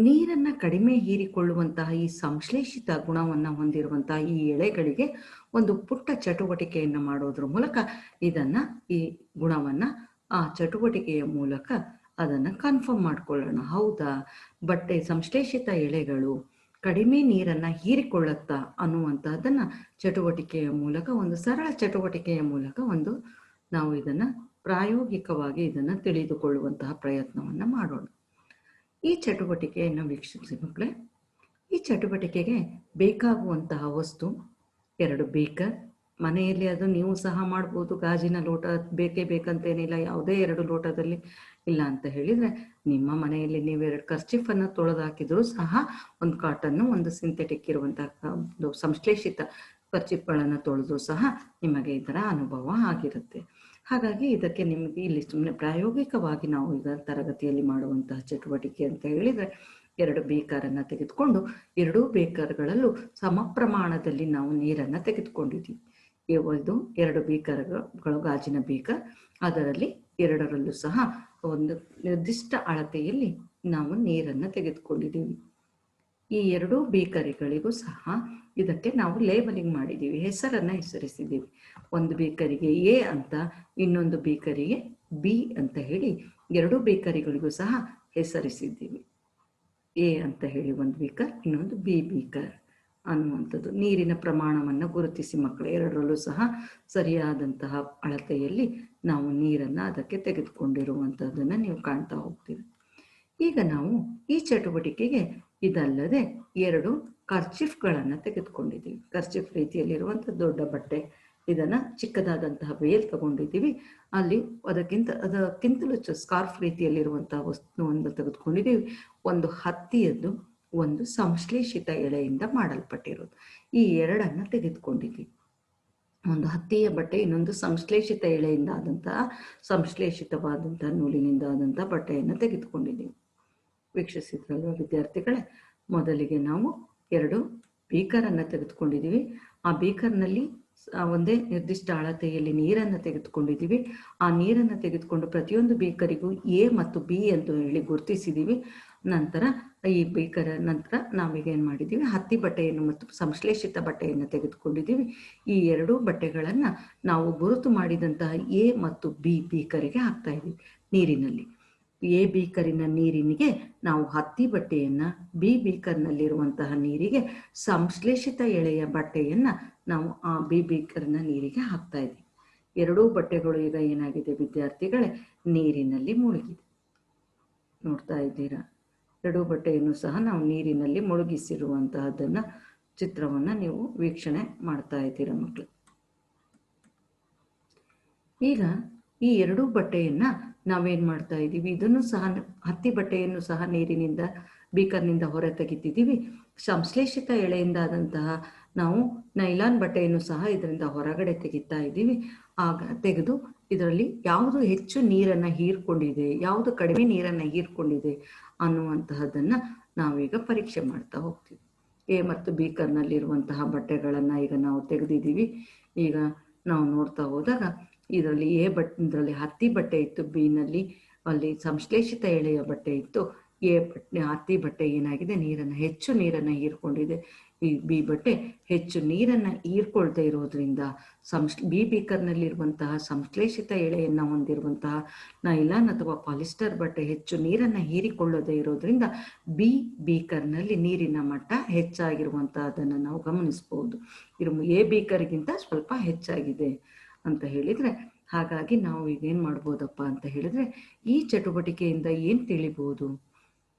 [SPEAKER 1] ನೀರನ್ನು ಕಡಿಮೆ ಹೀರಿಕೊಳ್ಳುವಂತಹ ಈ ಸಂಶ್ಲೇಷಿತ ಗುಣವನ್ನು ಹೊಂದಿರುವಂತಹ ಈ ಎಳೆಗಳಿಗೆ ಒಂದು ಪುಟ್ಟ ಚಟುವಟಿಕೆಯನ್ನು ಮಾಡೋದ್ರ ಮೂಲಕ ಈ ಗುಣವನ್ನು ಆ ಚಟುವಟಿಕೆಯ ಮೂಲಕ ಅದನ್ನು ಕನ್ಫರ್ಮ್ ಮಾಡ್ಕೊಳ್ಳೋಣ. ಹೌದಾ, ಬಟ್ಟೆ ಸಂಶ್ಲೇಷಿತ ಎಳೆಗಳು ಕಡಿಮೆ ನೀರನ್ನು ಹೀರಿಕೊಳ್ಳುತ್ತಾ ಅನ್ನುವಂಥದ್ದನ್ನು ಚಟುವಟಿಕೆಯ ಮೂಲಕ, ಒಂದು ಸರಳ ಚಟುವಟಿಕೆಯ ಮೂಲಕ ನಾವು ಇದನ್ನು ಪ್ರಾಯೋಗಿಕವಾಗಿ ಇದನ್ನು ತಿಳಿದುಕೊಳ್ಳುವಂತಹ ಪ್ರಯತ್ನವನ್ನು ಮಾಡೋಣ. ಈ ಚಟುವಟಿಕೆಯನ್ನು ವೀಕ್ಷಿಸಿ ಮಕ್ಕಳೇ. ಈ ಚಟುವಟಿಕೆಗೆ ಬೇಕಾಗುವಂತಹ ವಸ್ತು 2 ಬೇಕರ್. ಮನೆಯಲ್ಲಿ ಅದು ನೀವು ಸಹ ಮಾಡ್ಬೋದು. ಗಾಜಿನ ಲೋಟ ಬೇಕೇ ಬೇಕಂತೇನಿಲ್ಲ, ಯಾವುದೇ 2 ಲೋಟದಲ್ಲಿ ಇಲ್ಲ ಅಂತ ಹೇಳಿದರೆ ನಿಮ್ಮ ಮನೆಯಲ್ಲಿ ನೀವು 2 ಕರ್ಚಿಫನ್ನು ತೊಳೆದು ಹಾಕಿದರೂ ಸಹ, ಒಂದು ಕಾಟನ್ನು, ಒಂದು ಸಿಂಥೆಟಿಕ್ ಇರುವಂತಹ ಸಂಶ್ಲೇಷಿತ ಕರ್ಚಿಫ್ಗಳನ್ನು ತೊಳೆದು ಸಹ ನಿಮಗೆ ಇದರ ಅನುಭವ ಆಗಿರುತ್ತೆ. ಹಾಗಾಗಿ ಇದಕ್ಕೆ ನಿಮಗೆ ಇಲ್ಲಿ ಸುಮ್ಮನೆ ಪ್ರಾಯೋಗಿಕವಾಗಿ ನಾವು ಈಗ ತರಗತಿಯಲ್ಲಿ ಮಾಡುವಂತಹ ಚಟುವಟಿಕೆ ಅಂತ ಹೇಳಿದರೆ 2 ಬೇಕರನ್ನು ತೆಗೆದುಕೊಂಡು 2 ಬೇಕರ್ಗಳಲ್ಲೂ ಸಮ ಪ್ರಮಾಣದಲ್ಲಿ ನಾವು ನೀರನ್ನು ತೆಗೆದುಕೊಂಡಿದ್ದೀವಿ. ಇದು 2 ಬೇಕರ್ಗಳು, ಗಾಜಿನ ಬೇಕರ್. ಅದರಲ್ಲಿ 2ರಲ್ಲೂ ಸಹ ಒಂದು ನಿರ್ದಿಷ್ಟ ಅಳತೆಯಲ್ಲಿ ನಾವು ನೀರನ್ನು ತೆಗೆದುಕೊಂಡಿದ್ದೀವಿ. ಈ 2 ಬೇಕರಿಗಳಿಗೂ ಸಹ ಇದಕ್ಕೆ ನಾವು ಲೇಬಲಿಂಗ್ ಮಾಡಿದ್ದೀವಿ, ಹೆಸರನ್ನು ಹೆಸರಿಸಿದ್ದೀವಿ. ಒಂದು ಬೇಕರಿಗೆ ಎ ಅಂತ, ಇನ್ನೊಂದು ಬೇಕರಿಗೆ ಬಿ ಅಂತ ಹೇಳಿ 2 ಬೇಕರಿಗಳಿಗೂ ಸಹ ಹೆಸರಿಸಿದ್ದೀವಿ. ಎ ಅಂತ ಹೇಳಿ ಒಂದು ಬೇಕರ್, ಇನ್ನೊಂದು ಬಿ ಬೇಕರ್ ಅನ್ನುವಂಥದ್ದು. ನೀರಿನ ಪ್ರಮಾಣವನ್ನು ಗುರುತಿಸಿ ಮಕ್ಕಳು, 2ರಲ್ಲೂ ಸಹ ಸರಿಯಾದಂತಹ ಅಳತೆಯಲ್ಲಿ ನಾವು ನೀರನ್ನು ಅದಕ್ಕೆ ತೆಗೆದುಕೊಂಡಿರುವಂಥದ್ದನ್ನು ನೀವು ಕಾಣ್ತಾ ಹೋಗ್ತೀವಿ. ಈಗ ನಾವು ಈ ಚಟುವಟಿಕೆಗೆ ಇದಲ್ಲದೆ 2 ಕರ್ಚಿಫ್ಗಳನ್ನು ತೆಗೆದುಕೊಂಡಿದ್ದೀವಿ. ಕರ್ಚಿಫ್ ರೀತಿಯಲ್ಲಿರುವಂಥ ದೊಡ್ಡ ಬಟ್ಟೆ, ಇದನ್ನು ಚಿಕ್ಕದಾದಂತಹ ವೇಲ್ ತಗೊಂಡಿದ್ದೀವಿ. ಅಲ್ಲಿ ಅದಕ್ಕಿಂತಲೂ ಸ್ಕಾರ್ಫ್ ರೀತಿಯಲ್ಲಿರುವಂತಹ ವಸ್ತುವನ್ನು ತೆಗೆದುಕೊಂಡಿದ್ದೀವಿ. ಒಂದು ಹತ್ತಿಯದ್ದು, ಒಂದು ಸಂಶ್ಲೇಷಿತ ಎಳೆಯಿಂದ ಮಾಡಲ್ಪಟ್ಟಿರೋದು. ಈ 2ಅನ್ನು ತೆಗೆದುಕೊಂಡಿದ್ದೀವಿ. ಒಂದು ಹತ್ತಿಯ ಬಟ್ಟೆ, ಇನ್ನೊಂದು ಸಂಶ್ಲೇಷಿತ ಎಳೆಯಿಂದ ಆದಂತಹ ಸಂಶ್ಲೇಷಿತವಾದಂತಹ ನೂಲಿನಿಂದ ಆದಂತಹ ಬಟ್ಟೆಯನ್ನು ತೆಗೆದುಕೊಂಡಿದ್ದೀವಿ. ವೀಕ್ಷಿಸಿದ್ರಲ್ವ ವಿದ್ಯಾರ್ಥಿಗಳೇ? ಮೊದಲಿಗೆ ನಾವು 2 ಬೀಕರನ್ನು ತೆಗೆದುಕೊಂಡಿದ್ದೀವಿ. ಆ ಬೀಕರ್ನಲ್ಲಿ ಒಂದೇ ನಿರ್ದಿಷ್ಟ ಅಳತೆಯಲ್ಲಿ ನೀರನ್ನು ತೆಗೆದುಕೊಂಡಿದ್ದೀವಿ. ಆ ನೀರನ್ನು ತೆಗೆದುಕೊಂಡು ಪ್ರತಿಯೊಂದು ಬೀಕರಿಗೂ ಎ ಮತ್ತು ಬಿ ಎಂದು ಹೇಳಿ ಗುರುತಿಸಿದ್ದೀವಿ. ನಂತರ ಈ ಬೀಕರ ನಂತರ ನಾವೀಗ ಏನು ಮಾಡಿದ್ದೀವಿ, ಹತ್ತಿ ಬಟ್ಟೆಯನ್ನು ಮತ್ತು ಸಂಶ್ಲೇಷಿತ ಬಟ್ಟೆಯನ್ನು ತೆಗೆದುಕೊಂಡಿದ್ದೀವಿ. ಈ 2 ಬಟ್ಟೆಗಳನ್ನು ನಾವು ಗುರುತು ಮಾಡಿದಂತಹ ಎ ಮತ್ತು ಬಿ ಬೀಕರಿಗೆ ಹಾಕ್ತಾ ಇದ್ದೀವಿ ನೀರಿನಲ್ಲಿ. ಎ ಬೀಕರಿನ ನೀರಿನಿಗೆ ನಾವು ಹತ್ತಿ ಬಟ್ಟೆಯನ್ನು, ಬಿ ಬೀಕರ್ನಲ್ಲಿರುವಂತಹ ನೀರಿಗೆ ಸಂಶ್ಲೇಷಿತ ಎಳೆಯ ಬಟ್ಟೆಯನ್ನು ನಾವು ಆ ಬಿ ಬೀಕರ್ನ ನೀರಿಗೆ ಹಾಕ್ತಾ ಇದ್ದೀವಿ. 2 ಬಟ್ಟೆಗಳು ಈಗ ಏನಾಗಿದೆ ವಿದ್ಯಾರ್ಥಿಗಳೇ, ನೀರಿನಲ್ಲಿ ಮುಳುಗಿದೆ. ನೋಡ್ತಾ ಇದ್ದೀರಾ? 2 ಬಟ್ಟೆಯನ್ನು ಸಹ ನಾವು ನೀರಿನಲ್ಲಿ ಮುಳುಗಿಸಿರುವಂತಹದ್ದನ್ನು ಚಿತ್ರವನ್ನು ನೀವು ವೀಕ್ಷಣೆ ಮಾಡ್ತಾ ಇದ್ದೀರಾ ಮಕ್ಕಳು. ಈಗ ಈ 2 ಬಟ್ಟೆಯನ್ನು ನಾವೇನು ಮಾಡ್ತಾ ಇದ್ದೀವಿ, ಇದನ್ನು ಸಹ ಹತ್ತಿ ಬಟ್ಟೆಯನ್ನು ಸಹ ನೀರಿನಿಂದ ಬೀಕರ್ನಿಂದ ಹೊರ ತೆಗಿತಿದ್ದೀವಿ. ಸಂಶ್ಲೇಷಿತ ಎಳೆಯಿಂದ ಆದಂತಹ ನಾವು ನೈಲಾನ್ ಬಟ್ಟೆಯನ್ನು ಸಹ ಇದರಿಂದ ಹೊರಗಡೆ ತೆಗಿತಾ ಇದ್ದೀವಿ. ಆಗ ತೆಗೆದು ಇದರಲ್ಲಿ ಯಾವುದು ಹೆಚ್ಚು ನೀರನ್ನು ಹೀರ್ಕೊಂಡಿದೆ, ಯಾವುದು ಕಡಿಮೆ ನೀರನ್ನು ಹೀರ್ಕೊಂಡಿದೆ ಅನ್ನುವಂತಹದ್ದನ್ನು ನಾವೀಗ ಪರೀಕ್ಷೆ ಮಾಡ್ತಾ ಹೋಗ್ತೀವಿ. ಎ ಮತ್ತು ಬೀಕರ್ನಲ್ಲಿರುವಂತಹ ಬಟ್ಟೆಗಳನ್ನು ಈಗ ನಾವು ತೆಗೆದಿದ್ದೀವಿ. ಈಗ ನಾವು ನೋಡ್ತಾ ಹೋದಾಗ ಇದರಲ್ಲಿ ಇದರಲ್ಲಿ ಹತ್ತಿ ಬಟ್ಟೆ ಇತ್ತು, ಬಿನಲ್ಲಿ ಅಲ್ಲಿ ಸಂಶ್ಲೇಷಿತ ಎಳೆಯ ಬಟ್ಟೆ ಇತ್ತು. ಹತ್ತಿ ಬಟ್ಟೆ ಏನಾಗಿದೆ, ಹೆಚ್ಚು ನೀರನ್ನು ಹೀರ್ಕೊಂಡಿದೆ. ಈ ಬಿ ಬಟ್ಟೆ ಹೆಚ್ಚು ನೀರನ್ನು ಹೀರ್ಕೊಳ್ತಾ ಇರೋದ್ರಿಂದ ಬಿ ಬೀಕರ್ನಲ್ಲಿರುವಂತಹ ಸಂಶ್ಲೇಷಿತ ಎಳೆಯನ್ನು ಹೊಂದಿರುವಂತಹ ನೈಲಾನ್ ಅಥವಾ ಪಾಲಿಸ್ಟರ್ ಬಟ್ಟೆ ಹೆಚ್ಚು ನೀರನ್ನು ಹೀರಿಕೊಳ್ಳದೇ ಇರೋದ್ರಿಂದ ಬಿ ಬೀಕರ್ನಲ್ಲಿ ನೀರಿನ ಮಟ್ಟ ಹೆಚ್ಚಾಗಿರುವಂತಹದನ್ನು ನಾವು ಗಮನಿಸಬಹುದು. ಎ ಬೀಕರ್ಗಿಂತ ಸ್ವಲ್ಪ ಹೆಚ್ಚಾಗಿದೆ ಅಂತ ಹೇಳಿದರೆ, ಹಾಗಾಗಿ ನಾವು ಈಗ ಏನು ಮಾಡ್ಬೋದಪ್ಪ ಅಂತ ಹೇಳಿದ್ರೆ, ಈ ಚಟುವಟಿಕೆಯಿಂದ ಏನು ತಿಳಿಬಹುದು,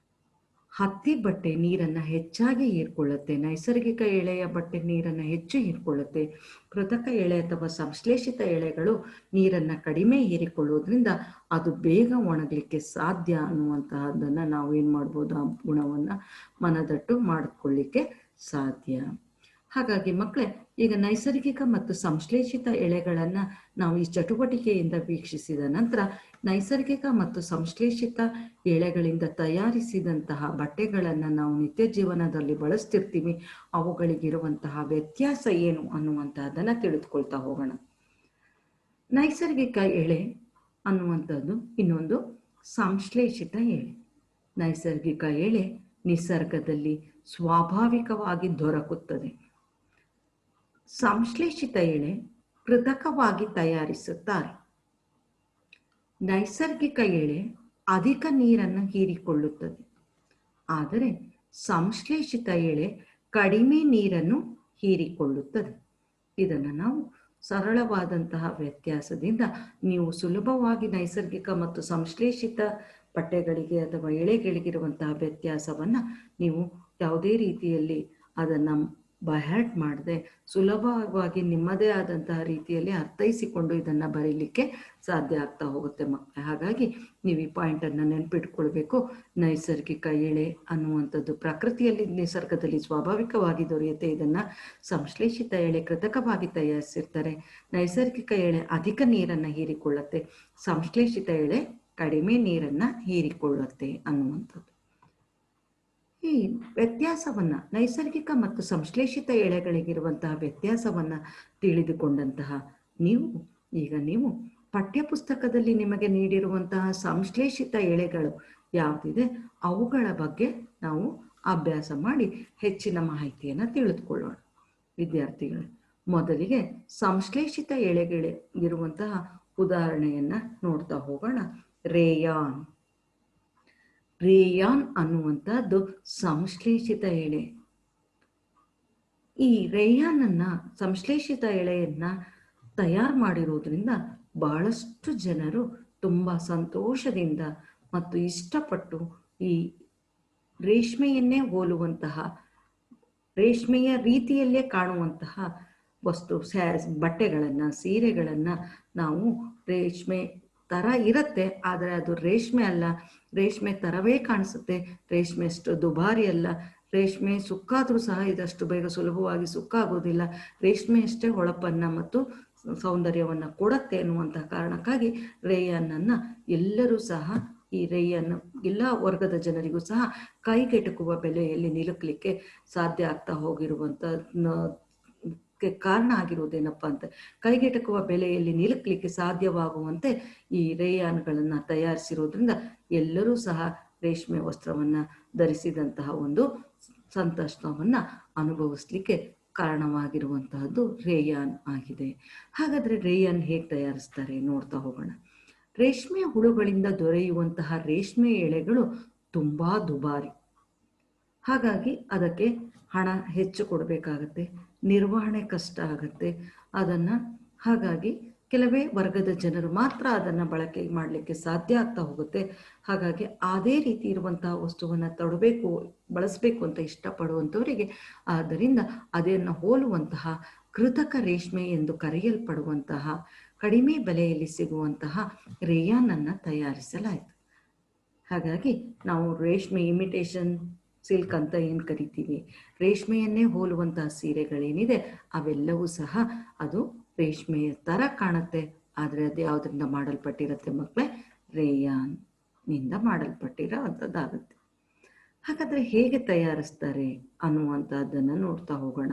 [SPEAKER 1] ಹತ್ತಿ ಬಟ್ಟೆ ನೀರನ್ನು ಹೆಚ್ಚಾಗಿ ಹೀರ್ಕೊಳ್ಳುತ್ತೆ, ನೈಸರ್ಗಿಕ ಎಳೆಯ ಬಟ್ಟೆ ನೀರನ್ನು ಹೆಚ್ಚು ಹೀರ್ಕೊಳ್ಳುತ್ತೆ. ಕೃತಕ ಎಳೆ ಅಥವಾ ಸಂಶ್ಲೇಷಿತ ಎಳೆಗಳು ನೀರನ್ನು ಕಡಿಮೆ ಹೀರಿಕೊಳ್ಳೋದ್ರಿಂದ ಅದು ಬೇಗ ಒಣಗಲಿಕ್ಕೆ ಸಾಧ್ಯ ಅನ್ನುವಂತಹದ್ದನ್ನು ನಾವು ಏನು ಮಾಡ್ಬೋದು, ಆ ಗುಣವನ್ನು ಮನದಟ್ಟು ಮಾಡಿಕೊಳ್ಳಿಕ್ಕೆ ಸಾಧ್ಯ. ಹಾಗಾಗಿ ಮಕ್ಕಳೇ, ಈಗ ನೈಸರ್ಗಿಕ ಮತ್ತು ಸಂಶ್ಲೇಷಿತ ಎಳೆಗಳನ್ನು ನಾವು ಈ ಚಟುವಟಿಕೆಯಿಂದ ವೀಕ್ಷಿಸಿದ ನಂತರ ನೈಸರ್ಗಿಕ ಮತ್ತು ಸಂಶ್ಲೇಷಿತ ಎಳೆಗಳಿಂದ ತಯಾರಿಸಿದಂತಹ ಬಟ್ಟೆಗಳನ್ನು ನಾವು ನಿತ್ಯ ಜೀವನದಲ್ಲಿ ಬಳಸ್ತಿರ್ತೀವಿ. ಅವುಗಳಿಗಿರುವಂತಹ ವ್ಯತ್ಯಾಸ ಏನು ಅನ್ನುವಂತಹದ್ದನ್ನು ತಿಳಿದುಕೊಳ್ತಾ ಹೋಗೋಣ. ನೈಸರ್ಗಿಕ ಎಳೆ ಅನ್ನುವಂಥದ್ದು ಇನ್ನೊಂದು ಸಂಶ್ಲೇಷಿತ ಎಳೆ. ನೈಸರ್ಗಿಕ ಎಳೆ ನಿಸರ್ಗದಲ್ಲಿ ಸ್ವಾಭಾವಿಕವಾಗಿ ದೊರಕುತ್ತದೆ. ಸಂಶ್ಲೇಷಿತ ಎಳೆ ಕೃತಕವಾಗಿ ತಯಾರಿಸುತ್ತಾರೆ. ನೈಸರ್ಗಿಕ ಎಳೆ ಅಧಿಕ ನೀರನ್ನು ಹೀರಿಕೊಳ್ಳುತ್ತದೆ, ಆದರೆ ಸಂಶ್ಲೇಷಿತ ಎಳೆ ಕಡಿಮೆ ನೀರನ್ನು ಹೀರಿಕೊಳ್ಳುತ್ತದೆ. ಇದನ್ನು ನಾವು ಸರಳವಾದಂತಹ ವ್ಯತ್ಯಾಸದಿಂದ ನೀವು ಸುಲಭವಾಗಿ ನೈಸರ್ಗಿಕ ಮತ್ತು ಸಂಶ್ಲೇಷಿತ ಬಟ್ಟೆಗಳಿಗೆ ಅಥವಾ ಎಳೆಗಳಿಗಿರುವಂತಹ ವ್ಯತ್ಯಾಸವನ್ನು ನೀವು ಯಾವುದೇ ರೀತಿಯಲ್ಲಿ ಅದನ್ನು ಬೈಹ್ಯಾರ್ಟ್ ಮಾಡದೆ ಸುಲಭವಾಗಿ ನಿಮ್ಮದೇ ಆದಂತಹ ರೀತಿಯಲ್ಲಿ ಅರ್ಥೈಸಿಕೊಂಡು ಇದನ್ನು ಬರೀಲಿಕ್ಕೆ ಸಾಧ್ಯ ಆಗ್ತಾ ಹೋಗುತ್ತೆ ಮಕ್ಕಳೇ. ಹಾಗಾಗಿ ನೀವು ಈ ಪಾಯಿಂಟನ್ನು ನೆನಪಿಟ್ಕೊಳ್ಬೇಕು. ನೈಸರ್ಗಿಕ ಎಳೆ ಅನ್ನುವಂಥದ್ದು ಪ್ರಕೃತಿಯಲ್ಲಿ ನಿಸರ್ಗದಲ್ಲಿ ಸ್ವಾಭಾವಿಕವಾಗಿ ದೊರೆಯುತ್ತೆ. ಇದನ್ನು ಸಂಶ್ಲೇಷಿತ ಎಳೆ ಕೃತಕವಾಗಿ ತಯಾರಿಸಿರ್ತಾರೆ. ನೈಸರ್ಗಿಕ ಎಳೆ ಅಧಿಕ ನೀರನ್ನು ಹೀರಿಕೊಳ್ಳುತ್ತೆ, ಸಂಶ್ಲೇಷಿತ ಎಳೆ ಕಡಿಮೆ ನೀರನ್ನು ಹೀರಿಕೊಳ್ಳುತ್ತೆ ಅನ್ನುವಂಥದ್ದು. ಈ ವ್ಯತ್ಯಾಸವನ್ನು, ನೈಸರ್ಗಿಕ ಮತ್ತು ಸಂಶ್ಲೇಷಿತ ಎಳೆಗಳಿಗಿರುವಂತಹ ವ್ಯತ್ಯಾಸವನ್ನು ತಿಳಿದುಕೊಂಡಂತಹ ನೀವು ಪಠ್ಯಪುಸ್ತಕದಲ್ಲಿ ನಿಮಗೆ ನೀಡಿರುವಂತಹ ಸಂಶ್ಲೇಷಿತ ಎಳೆಗಳು ಯಾವುದಿದೆ ಅವುಗಳ ಬಗ್ಗೆ ನಾವು ಅಭ್ಯಾಸ ಮಾಡಿ ಹೆಚ್ಚಿನ ಮಾಹಿತಿಯನ್ನು ತಿಳಿದುಕೊಳ್ಳೋಣ. ವಿದ್ಯಾರ್ಥಿಗಳು, ಮೊದಲಿಗೆ ಸಂಶ್ಲೇಷಿತ ಎಳೆಗಳಿರುವಂತಹ ಉದಾಹರಣೆಯನ್ನು ನೋಡ್ತಾ ಹೋಗೋಣ. ರೇಯಾನ್ ಅನ್ನುವಂಥದ್ದು ಸಂಶ್ಲೇಷಿತ ಎಳೆ. ಈ ರೇಯಾನನ್ನು, ಸಂಶ್ಲೇಷಿತ ಎಳೆಯನ್ನು ತಯಾರು ಮಾಡಿರೋದ್ರಿಂದ ಬಹಳಷ್ಟು ಜನರು ತುಂಬ ಸಂತೋಷದಿಂದ ಮತ್ತು ಇಷ್ಟಪಟ್ಟು ಈ ರೇಷ್ಮೆಯನ್ನೇ ಹೋಲುವಂತಹ, ರೇಷ್ಮೆಯ ರೀತಿಯಲ್ಲೇ ಕಾಣುವಂತಹ ಬಟ್ಟೆಗಳನ್ನು, ಸೀರೆಗಳನ್ನು ನಾವು ರೇಷ್ಮೆ ಥರ ಇರುತ್ತೆ, ಆದರೆ ಅದು ರೇಷ್ಮೆ ಅಲ್ಲ, ರೇಷ್ಮೆ ಥರವೇ ಕಾಣಿಸುತ್ತೆ, ರೇಷ್ಮೆಷ್ಟು ದುಬಾರಿ ಅಲ್ಲ, ರೇಷ್ಮೆ ಸುಕ್ಕಾದರೂ ಸಹ ಇದಷ್ಟು ಬೇಗ ಸುಲಭವಾಗಿ ಸುಕ್ಕಾಗೋದಿಲ್ಲ. ರೇಷ್ಮೆಯಷ್ಟೇ ಹೊಳಪನ್ನು ಮತ್ತು ಸೌಂದರ್ಯವನ್ನು ಕೊಡುತ್ತೆ ಎನ್ನುವಂತಹ ಕಾರಣಕ್ಕಾಗಿ ರೇಯನ್ನನ್ನು ಎಲ್ಲರೂ ಸಹ ಈ ರೇಯನ್ ಎಲ್ಲ ವರ್ಗದ ಜನರಿಗೂ ಸಹ ಕೈಗೆಟುಕುವ ಬೆಲೆಯಲ್ಲಿ ನಿಲುಕಲಿಕ್ಕೆ ಸಾಧ್ಯ ಆಗ್ತಾ ಹೋಗಿರುವಂಥ ಕಾರಣ ಆಗಿರುವುದೇನಪ್ಪ ಅಂತ, ಕೈಗೆಟಕುವ ಬೆಲೆಯಲ್ಲಿ ನಿಲುಕಲಿಕ್ಕೆ ಸಾಧ್ಯವಾಗುವಂತೆ ಈ ರೇಯಾನ್ಗಳನ್ನು ತಯಾರಿಸಿರೋದ್ರಿಂದ ಎಲ್ಲರೂ ಸಹ ರೇಷ್ಮೆ ವಸ್ತ್ರವನ್ನು ಧರಿಸಿದಂತಹ ಒಂದು ಸಂತೋಷವನ್ನು ಅನುಭವಿಸ್ಲಿಕ್ಕೆ ಕಾರಣವಾಗಿರುವಂತಹದ್ದು ರೇಯಾನ್ ಆಗಿದೆ. ಹಾಗಾದರೆ ರೇಯಾನ್ ಹೇಗೆ ತಯಾರಿಸ್ತಾರೆ ನೋಡ್ತಾ ಹೋಗೋಣ. ರೇಷ್ಮೆ ಹುಳುಗಳಿಂದ ದೊರೆಯುವಂತಹ ರೇಷ್ಮೆ ಎಳೆಗಳು ತುಂಬ ದುಬಾರಿ. ಹಾಗಾಗಿ ಅದಕ್ಕೆ ಹಣ ಹೆಚ್ಚು ಕೊಡಬೇಕಾಗತ್ತೆ, ನಿರ್ವಹಣೆ ಕಷ್ಟ ಆಗುತ್ತೆ ಅದನ್ನು. ಹಾಗಾಗಿ ಕೆಲವೇ ವರ್ಗದ ಜನರು ಮಾತ್ರ ಅದನ್ನು ಬಳಕೆ ಮಾಡಲಿಕ್ಕೆ ಸಾಧ್ಯ ಆಗ್ತಾ ಹೋಗುತ್ತೆ. ಹಾಗಾಗಿ ಅದೇ ರೀತಿ ಇರುವಂತಹ ವಸ್ತುವನ್ನು ಬಳಸಬೇಕು ಅಂತ ಇಷ್ಟಪಡುವಂಥವರಿಗೆ ಆದ್ದರಿಂದ ಅದನ್ನು ಹೋಲುವಂತಹ ಕೃತಕ ರೇಷ್ಮೆ ಎಂದು ಕರೆಯಲ್ಪಡುವಂತಹ ಕಡಿಮೆ ಬೆಲೆಯಲ್ಲಿ ಸಿಗುವಂತಹ ರೇಯಾನನ್ನು ತಯಾರಿಸಲಾಯಿತು. ಹಾಗಾಗಿ ನಾವು ರೇಷ್ಮೆ ಇಮಿಟೇಷನ್ ಸಿಲ್ಕ್ ಅಂತ ಏನು ಕರಿತೀವಿ, ರೇಷ್ಮೆಯನ್ನೇ ಹೋಲುವಂತಹ ಸೀರೆಗಳೇನಿದೆ ಅವೆಲ್ಲವೂ ಸಹ ಅದು ರೇಷ್ಮೆಯ ಥರ ಕಾಣುತ್ತೆ, ಆದರೆ ಅದು ಯಾವುದರಿಂದ ಮಾಡಲ್ಪಟ್ಟಿರುತ್ತೆ ಮಕ್ಕಳೇ? ರೇಯಾನ್ನಿಂದ ಮಾಡಲ್ಪಟ್ಟಿರೋ ಅಂಥದ್ದಾಗುತ್ತೆ. ಹಾಗಾದರೆ ಹೇಗೆ ತಯಾರಿಸ್ತಾರೆ ಅನ್ನುವಂಥದ್ದನ್ನು ನೋಡ್ತಾ ಹೋಗೋಣ.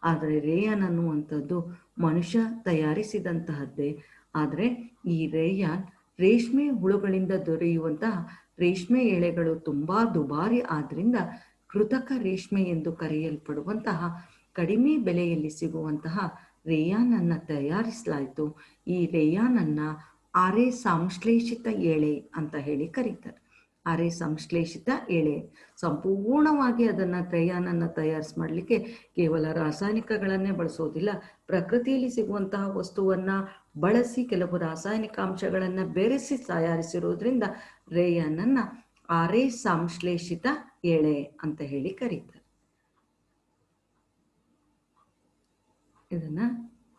[SPEAKER 1] ಆದರೆ ರೇಯಾನ್ ಅನ್ನುವಂಥದ್ದು ಮನುಷ್ಯ ತಯಾರಿಸಿದಂತಹದ್ದೇ. ಆದರೆ ಈ ರೇಯಾನ್ ರೇಷ್ಮೆ ಹುಳುಗಳಿಂದ ದೊರೆಯುವಂತಹ ರೇಷ್ಮೆ ಎಳೆಗಳು ತುಂಬ ದುಬಾರಿ ಆದ್ದರಿಂದ ಕೃತಕ ರೇಷ್ಮೆ ಎಂದು ಕರೆಯಲ್ಪಡುವಂತಹ ಕಡಿಮೆ ಬೆಲೆಯಲ್ಲಿ ಸಿಗುವಂತಹ ರೇಯಾನನ್ನು ತಯಾರಿಸಲಾಯಿತು. ಈ ರೇಯಾನನ್ನು ಅರೆ ಸಂಶ್ಲೇಷಿತ ಎಳೆ ಅಂತ ಹೇಳಿ ಕರೀತಾರೆ. ಅರೆ ಸಂಶ್ಲೇಷಿತ ಎಳೆ ಸಂಪೂರ್ಣವಾಗಿ ಅದನ್ನು ರೇಯಾನನ್ನು ಮಾಡಲಿಕ್ಕೆ ಕೇವಲ ರಾಸಾಯನಿಕಗಳನ್ನೇ ಬಳಸೋದಿಲ್ಲ, ಪ್ರಕೃತಿಯಲ್ಲಿ ಸಿಗುವಂತಹ ವಸ್ತುವನ್ನು ಬಳಸಿ ಕೆಲವು ರಾಸಾಯನಿಕ ಅಂಶಗಳನ್ನು ಬೆರೆಸಿ ತಯಾರಿಸಿರೋದ್ರಿಂದ ರೇಯಾನನ್ನು ಅರೆ ಸಂಶ್ಲೇಷಿತ ಎಳೆ ಅಂತ ಹೇಳಿ ಕರೀತಾರೆ. ಇದನ್ನು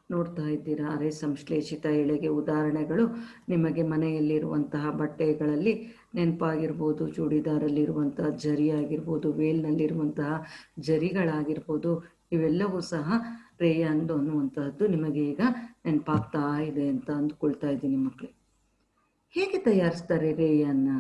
[SPEAKER 1] ನೋಡ್ತಾ ಇದ್ದೀರಾ. ಅರೆ ಸಂಶ್ಲೇಷಿತ ಎಳೆಗೆ ಉದಾಹರಣೆಗಳು ನಿಮಗೆ ಮನೆಯಲ್ಲಿರುವಂತಹ ಬಟ್ಟೆಗಳಲ್ಲಿ ನೆನಪಾಗಿರ್ಬೋದು. ಚೂಡಿದಾರಲ್ಲಿರುವಂತಹ ಜರಿ ಆಗಿರ್ಬೋದು, ವೇಲ್ನಲ್ಲಿರುವಂತಹ ಜರಿಗಳಾಗಿರ್ಬೋದು, ಇವೆಲ್ಲವೂ ಸಹ ರೇಯಾನ್ದು ಅನ್ನುವಂತಹದ್ದು ನಿಮಗೆ ಈಗ ನೆನಪಾಗ್ತಾ ಇದೆ ಅಂತ ಅಂದ್ಕೊಳ್ತಾ ಇದ್ದೀನಿ ಮಕ್ಕಳೇ. ಹೇಗೆ ತಯಾರಿಸ್ತಾರೆ ರೇಯನ್ನ?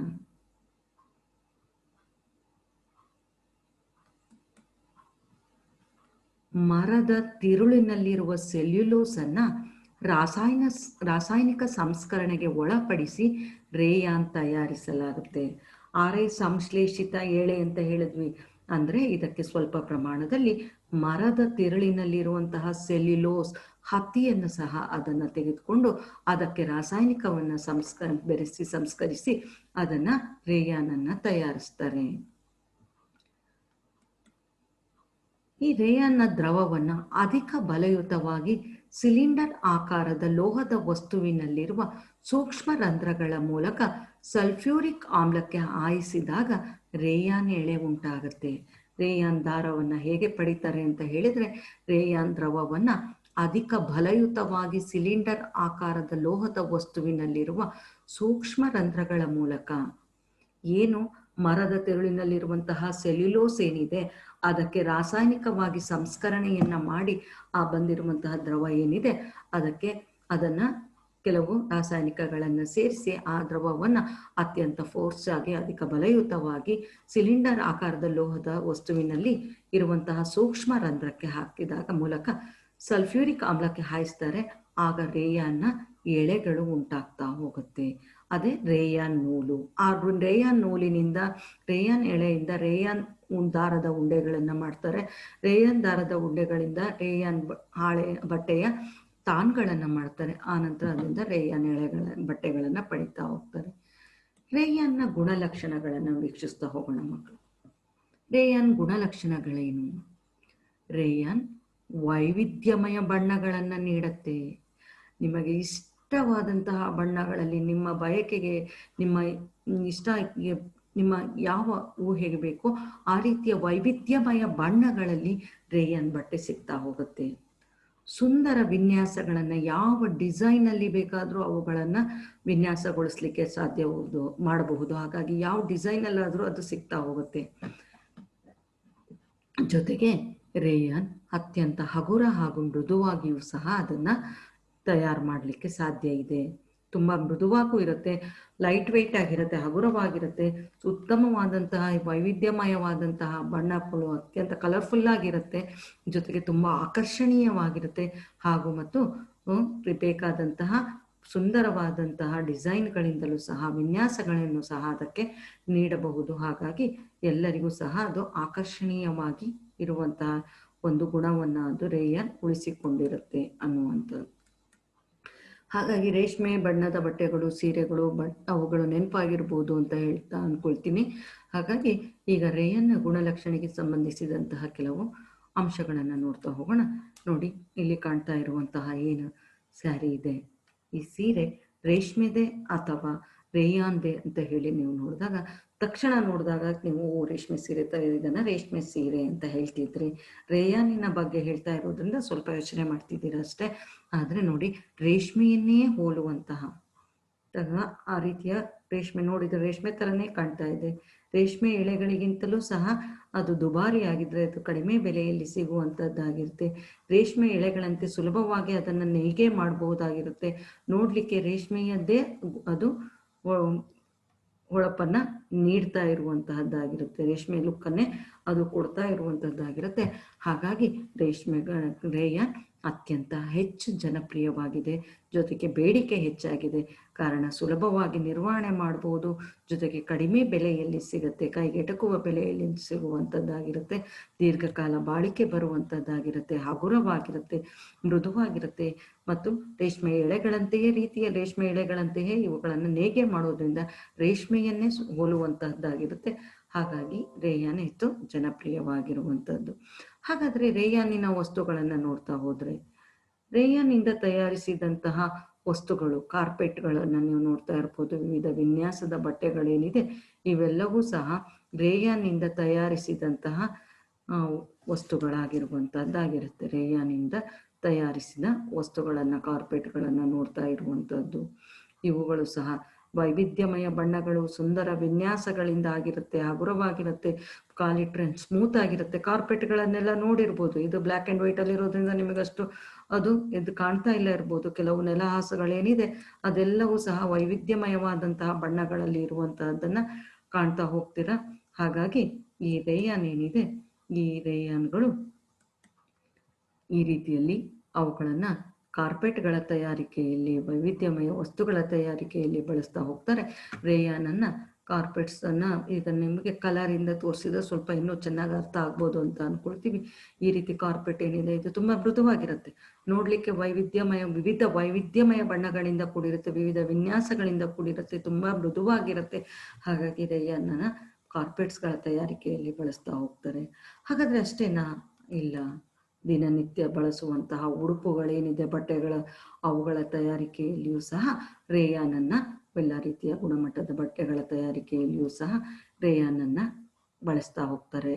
[SPEAKER 1] ಮರದ ತಿರುಳಿನಲ್ಲಿರುವ ಸೆಲ್ಯುಲೋಸನ್ನು ರಾಸಾಯನಿಕ ಸಂಸ್ಕರಣೆಗೆ ಒಳಪಡಿಸಿ ರೇಯಾನ್ ತಯಾರಿಸಲಾಗುತ್ತೆ. ಅರೆ ಸಂಶ್ಲೇಷಿತ ಎಳೆ ಅಂತ ಹೇಳಿದ್ವಿ ಅಂದರೆ ಇದಕ್ಕೆ ಸ್ವಲ್ಪ ಪ್ರಮಾಣದಲ್ಲಿ ಮರದ ತಿರುಳಿನಲ್ಲಿರುವಂತಹ ಸೆಲ್ಯುಲೋಸ್ ಹತ್ತಿಯನ್ನು ಸಹ ಅದನ್ನು ತೆಗೆದುಕೊಂಡು ಅದಕ್ಕೆ ರಾಸಾಯನಿಕವನ್ನು ಬೆರೆಸಿ ಸಂಸ್ಕರಿಸಿ ಅದನ್ನು ರೇಯಾನನ್ನು ತಯಾರಿಸ್ತಾರೆ. ಈ ರೇಯಾನ್ನ ದ್ರವವನ್ನು ಅಧಿಕ ಬಲಯುತವಾಗಿ ಸಿಲಿಂಡರ್ ಆಕಾರದ ಲೋಹದ ವಸ್ತುವಿನಲ್ಲಿರುವ ಸೂಕ್ಷ್ಮ ರಂಧ್ರಗಳ ಮೂಲಕ ಸಲ್ಫ್ಯೂರಿಕ್ ಆಮ್ಲಕ್ಕೆ ಹಾಯಿಸಿದಾಗ ರೇಯಾನ್ ಎಳೆ ಉಂಟಾಗುತ್ತೆ. ರೇಯಾನ್ ದಾರವನ್ನು ಹೇಗೆ ಪಡಿತಾರೆ ಅಂತ ಹೇಳಿದರೆ, ರೇಯಾನ್ ದ್ರವವನ್ನು ಅಧಿಕ ಬಲಯುತವಾಗಿ ಸಿಲಿಂಡರ್ ಆಕಾರದ ಲೋಹದ ವಸ್ತುವಿನಲ್ಲಿರುವ ಸೂಕ್ಷ್ಮ ರಂಧ್ರಗಳ ಮೂಲಕ, ಏನು ಮರದ ತಿರುಳಿನಲ್ಲಿರುವಂತಹ ಸೆಲ್ಯುಲೋಸ್ ಏನಿದೆ ಅದಕ್ಕೆ ರಾಸಾಯನಿಕವಾಗಿ ಸಂಸ್ಕರಣೆಯನ್ನು ಮಾಡಿ ಬಂದಿರುವಂತಹ ದ್ರವ ಏನಿದೆ ಅದನ್ನು ಕೆಲವು ರಾಸಾಯನಿಕಗಳನ್ನು ಸೇರಿಸಿ ಆ ದ್ರವವನ್ನು ಅತ್ಯಂತ ಫೋರ್ಸ್ ಆಗಿ ಅಧಿಕ ಬಲಯುತವಾಗಿ ಸಿಲಿಂಡರ್ ಆಕಾರದ ಲೋಹದ ವಸ್ತುವಿನಲ್ಲಿ ಇರುವಂತಹ ಸೂಕ್ಷ್ಮ ರಂಧ್ರಕ್ಕೆ ಹಾಕಿದಾಗ ಮೂಲಕ ಸಲ್ಫ್ಯೂರಿಕ್ ಆಮ್ಲಕ್ಕೆ ಹಾಯಿಸ್ತಾರೆ. ಆಗ ರೇಯಾನ್ನ ಎಳೆಗಳು ಉಂಟಾಗ್ತಾ ಹೋಗುತ್ತೆ. ಅದೇ ರೇಯಾನ್ ನೂಲು. ಆ ರೇಯಾನ್ ನೂಲಿನಿಂದ, ರೇಯಾನ್ ಎಳೆಯಿಂದ ರೇಯಾನ್ ದಾರದ ಉಂಡೆಗಳನ್ನು ಮಾಡ್ತಾರೆ. ರೇಯಾನ್ ದಾರದ ಉಂಡೆಗಳಿಂದ ರೇಯಾನ್ ಬಟ್ಟೆಯ ತಾನ್ಗಳನ್ನು ಮಾಡ್ತಾರೆ. ಆನಂತರ ಅದರಿಂದ ರೇಯಾನ್ ಬಟ್ಟೆಗಳನ್ನು ಪಡಿತಾ ಹೋಗ್ತಾರೆ. ರೇಯಾನ್ನ ಗುಣಲಕ್ಷಣಗಳನ್ನು ವೀಕ್ಷಿಸ್ತಾ ಹೋಗೋಣ ಮಕ್ಕಳು. ರೇಯಾನ್ ಗುಣಲಕ್ಷಣಗಳೇನು? ರೇಯಾನ್ ವೈವಿಧ್ಯಮಯ ಬಣ್ಣಗಳನ್ನು ನೀಡುತ್ತೆ. ನಿಮಗೆ ಇಷ್ಟವಾದಂತಹ ಬಣ್ಣಗಳಲ್ಲಿ ನಿಮ್ಮ ಬಯಕೆಗೆ, ನಿಮ್ಮ ಇಷ್ಟಕ್ಕೆ, ನಿಮ್ಮ ಯಾವ ಊಹೆಗೆ ಬೇಕೋ ಆ ರೀತಿಯ ವೈವಿಧ್ಯಮಯ ಬಣ್ಣಗಳಲ್ಲಿ ರೇಯಾನ್ ಬಟ್ಟೆ ಸಿಗ್ತಾ ಹೋಗುತ್ತೆ. ಸುಂದರ ವಿನ್ಯಾಸಗಳನ್ನು ಯಾವ ಡಿಸೈನಲ್ಲಿ ಬೇಕಾದರೂ ಅವುಗಳನ್ನು ವಿನ್ಯಾಸಗೊಳಿಸ್ಲಿಕ್ಕೆ ಮಾಡಬಹುದು. ಹಾಗಾಗಿ ಯಾವ ಡಿಸೈನಲ್ಲಾದರೂ ಅದು ಸಿಗ್ತಾ ಹೋಗುತ್ತೆ. ಜೊತೆಗೆ ರೇಯಾನ್ ಅತ್ಯಂತ ಹಗುರ ಹಾಗೂ ಮೃದುವಾಗಿಯೂ ಸಹ ಅದನ್ನು ತಯಾರು ಮಾಡಲಿಕ್ಕೆ ಸಾಧ್ಯ ಇದೆ. ತುಂಬ ಮೃದುವಾಗೂ ಇರುತ್ತೆ, ಲೈಟ್ ವೆಯ್ಟ್ ಆಗಿರುತ್ತೆ, ಹಗುರವಾಗಿರುತ್ತೆ, ಉತ್ತಮವಾದಂತಹ ವೈವಿಧ್ಯಮಯವಾದಂತಹ ಬಣ್ಣಗಳು ಅತ್ಯಂತ ಕಲರ್ಫುಲ್ ಆಗಿರುತ್ತೆ, ಜೊತೆಗೆ ತುಂಬ ಆಕರ್ಷಣೀಯವಾಗಿರುತ್ತೆ ಹಾಗೂ ಮತ್ತು ಬೇಕಾದಂತಹ ಸುಂದರವಾದಂತಹ ಡಿಸೈನ್ಗಳಿಂದಲೂ ಸಹ ವಿನ್ಯಾಸಗಳನ್ನು ಸಹ ಅದಕ್ಕೆ ನೀಡಬಹುದು. ಹಾಗಾಗಿ ಎಲ್ಲರಿಗೂ ಸಹ ಅದು ಆಕರ್ಷಣೀಯವಾಗಿ ಇರುವಂತಹ ಒಂದು ಗುಣವನ್ನು ಅದು ರೇಯಾನ್ ಉಳಿಸಿಕೊಂಡಿರುತ್ತೆ ಅನ್ನುವಂಥದ್ದು. ಹಾಗಾಗಿ ರೇಷ್ಮೆ ಬಣ್ಣದ ಬಟ್ಟೆಗಳು, ಸೀರೆಗಳು, ಅವುಗಳು ನೆನಪಾಗಿರ್ಬೋದು ಅಂತ ಹೇಳ್ತಾ ಅಂದ್ಕೊಳ್ತೀನಿ. ಹಾಗಾಗಿ ಈಗ ರೇಯನ್ನ ಗುಣಲಕ್ಷಣಕ್ಕೆ ಸಂಬಂಧಿಸಿದಂತಹ ಕೆಲವು ಅಂಶಗಳನ್ನು ನೋಡ್ತಾ ಹೋಗೋಣ. ನೋಡಿ, ಇಲ್ಲಿ ಕಾಣ್ತಾ ಇರುವಂತಹ ಏನು ಸ್ಯಾರಿ ಇದೆ, ಈ ಸೀರೆ ರೇಷ್ಮೆದೆ ಅಥವಾ ರೇಯಾನ್ದೆ ಅಂತ ಹೇಳಿ ನೀವು ನೋಡಿದಾಗ ತಕ್ಷಣ ನೋಡಿದಾಗ ನೀವು ರೇಷ್ಮೆ ಸೀರೆ ಇದನ್ನು ರೇಷ್ಮೆ ಸೀರೆ ಅಂತ ಹೇಳ್ತಿದ್ರಿ. ರೇಯಾನಿನ ಬಗ್ಗೆ ಹೇಳ್ತಾ ಇರೋದ್ರಿಂದ ಸ್ವಲ್ಪ ಯೋಚನೆ ಮಾಡ್ತಿದ್ದೀರ ಅಷ್ಟೇ. ಆದರೆ ನೋಡಿ, ರೇಷ್ಮೆಯನ್ನೇ ಹೋಲುವಂತಹ ಆ ರೀತಿಯ ರೇಷ್ಮೆ ನೋಡಿದರೆ ರೇಷ್ಮೆ ಥರನೇ ಕಾಣ್ತಾ ಇದೆ. ರೇಷ್ಮೆ ಎಳೆಗಳಿಗಿಂತಲೂ ಸಹ ಅದು ದುಬಾರಿ ಆಗಿದ್ರೆ ಅದು ಕಡಿಮೆ ಬೆಲೆಯಲ್ಲಿ ಸಿಗುವಂಥದ್ದಾಗಿರುತ್ತೆ. ರೇಷ್ಮೆ ಎಳೆಗಳಂತೆ ಸುಲಭವಾಗಿ ಅದನ್ನು ನೇಯ್ಗೆ ಮಾಡಬಹುದಾಗಿರುತ್ತೆ. ನೋಡಲಿಕ್ಕೆ ರೇಷ್ಮೆಯದ್ದೇ ಅದು ಹೊಳಪನ್ನು ನೀಡ್ತಾ ಇರುವಂತಹದ್ದಾಗಿರುತ್ತೆ, ರೇಷ್ಮೆ ಲುಕ್ಕನ್ನೇ ಅದು ಕೊಡ್ತಾ ಇರುವಂಥದ್ದಾಗಿರುತ್ತೆ. ಹಾಗಾಗಿ ರೇಯಾನ್ ಅತ್ಯಂತ ಹೆಚ್ಚು ಜನಪ್ರಿಯವಾಗಿದೆ, ಜೊತೆಗೆ ಬೇಡಿಕೆ ಹೆಚ್ಚಾಗಿದೆ. ಕಾರಣ ಸುಲಭವಾಗಿ ನಿರ್ವಹಣೆ ಮಾಡಬಹುದು, ಜೊತೆಗೆ ಕಡಿಮೆ ಬೆಲೆಯಲ್ಲಿ ಸಿಗುತ್ತೆ, ಕೈಗೆಟಕುವ ಬೆಲೆಯಲ್ಲಿ ಸಿಗುವಂಥದ್ದಾಗಿರುತ್ತೆ, ದೀರ್ಘಕಾಲ ಬಾಳಿಕೆ ಬರುವಂಥದ್ದಾಗಿರುತ್ತೆ, ಹಗುರವಾಗಿರುತ್ತೆ, ಮೃದುವಾಗಿರುತ್ತೆ ಮತ್ತು ರೇಷ್ಮೆ ಎಳೆಗಳಂತೆಯೇ ರೀತಿಯ ರೇಷ್ಮೆ ಎಳೆಗಳಂತೆಯೇ ಇವುಗಳನ್ನು ನೇಯ್ಗೆ ಮಾಡೋದ್ರಿಂದ ರೇಷ್ಮೆಯನ್ನೇ ಹೋಲುವಂತಹದ್ದಾಗಿರುತ್ತೆ. ಹಾಗಾಗಿ ರೇಯಾನ್ ಹೆಚ್ಚು ಜನಪ್ರಿಯವಾಗಿರುವಂಥದ್ದು. ಹಾಗಾದರೆ ರೇಯಾನಿನ ವಸ್ತುಗಳನ್ನು ನೋಡ್ತಾ ಹೋದರೆ, ರೇಯಾನಿಂದ ತಯಾರಿಸಿದಂತಹ ವಸ್ತುಗಳು, ಕಾರ್ಪೆಟ್ಗಳನ್ನು ನೀವು ನೋಡ್ತಾ ಇರ್ಬೋದು, ವಿವಿಧ ವಿನ್ಯಾಸದ ಬಟ್ಟೆಗಳೇನಿದೆ ಇವೆಲ್ಲವೂ ಸಹ ರೇಯಾನಿಂದ ತಯಾರಿಸಿದಂತಹ ವಸ್ತುಗಳಾಗಿರುವಂಥದ್ದಾಗಿರುತ್ತೆ. ರೇಯಾನಿಂದ ತಯಾರಿಸಿದ ವಸ್ತುಗಳನ್ನು, ಕಾರ್ಪೆಟ್ಗಳನ್ನು ನೋಡ್ತಾ ಇರುವಂಥದ್ದು. ಇವುಗಳು ಸಹ ವೈವಿಧ್ಯಮಯ ಬಣ್ಣಗಳು, ಸುಂದರ ವಿನ್ಯಾಸಗಳಿಂದ ಆಗಿರುತ್ತೆ, ಹಗುರವಾಗಿರುತ್ತೆ, ಕಾಲಿಟ್ರೆ ಸ್ಮೂತ್ ಆಗಿರುತ್ತೆ. ಕಾರ್ಪೆಟ್ಗಳನ್ನೆಲ್ಲ ನೋಡಿರ್ಬೋದು, ಇದು ಬ್ಲ್ಯಾಕ್ ಆ್ಯಂಡ್ ವೈಟಲ್ಲಿ ಇರೋದ್ರಿಂದ ನಿಮಗಷ್ಟು ಅದು ಇದು ಕಾಣ್ತಾ ಇಲ್ಲ ಇರ್ಬೋದು. ಕೆಲವು ನೆಲಹಾಸುಗಳೇನಿದೆ ಅದೆಲ್ಲವೂ ಸಹ ವೈವಿಧ್ಯಮಯವಾದಂತಹ ಬಣ್ಣಗಳಲ್ಲಿ ಇರುವಂತಹದ್ದನ್ನು ಕಾಣ್ತಾ ಹೋಗ್ತೀರಾ. ಹಾಗಾಗಿ ಈ ರೇಯಾನ್ ಏನಿದೆ, ಈ ರೇಯಾನ್ಗಳು ಈ ರೀತಿಯಲ್ಲಿ ಅವುಗಳನ್ನು ಕಾರ್ಪೆಟ್ಗಳ ತಯಾರಿಕೆಯಲ್ಲಿ, ವೈವಿಧ್ಯಮಯ ವಸ್ತುಗಳ ತಯಾರಿಕೆಯಲ್ಲಿ ಬಳಸ್ತಾ ಹೋಗ್ತಾರೆ. ರೇಯಾನನ್ನು, ಕಾರ್ಪೆಟ್ಸನ್ನು ಈಗ ನಿಮಗೆ ಕಲರಿಂದ ತೋರಿಸಿದ್ರೆ ಸ್ವಲ್ಪ ಇನ್ನೂ ಚೆನ್ನಾಗಿ ಅರ್ಥ ಆಗ್ಬೋದು ಅಂತ ಅಂದ್ಕೊಳ್ತೀವಿ. ಈ ರೀತಿ ಕಾರ್ಪೆಟ್ ಏನಿದೆ ಇದು ತುಂಬ ಮೃದುವಾಗಿರುತ್ತೆ, ನೋಡಲಿಕ್ಕೆ ವಿವಿಧ ವೈವಿಧ್ಯಮಯ ಬಣ್ಣಗಳಿಂದ ಕೂಡಿರುತ್ತೆ, ವಿವಿಧ ವಿನ್ಯಾಸಗಳಿಂದ ಕೂಡಿರುತ್ತೆ, ತುಂಬ ಮೃದುವಾಗಿರುತ್ತೆ. ಹಾಗಾಗಿ ರೇಯಾನನ್ನು ಕಾರ್ಪೆಟ್ಸ್ಗಳ ತಯಾರಿಕೆಯಲ್ಲಿ ಬಳಸ್ತಾ ಹೋಗ್ತಾರೆ. ಹಾಗಾದರೆ ಅಷ್ಟೇನಾ? ಇಲ್ಲ, ದಿನನಿತ್ಯ ಬಳಸುವಂತಹ ಉಡುಪುಗಳೇನಿದೆ, ಬಟ್ಟೆಗಳ, ಅವುಗಳ ತಯಾರಿಕೆಯಲ್ಲಿಯೂ ಸಹ ರೇಯಾನನ್ನು, ಎಲ್ಲ ರೀತಿಯ ಗುಣಮಟ್ಟದ ಬಟ್ಟೆಗಳ ತಯಾರಿಕೆಯಲ್ಲಿಯೂ ಸಹ ರೇಯಾನನ್ನು ಬಳಸ್ತಾ ಹೋಗ್ತಾರೆ.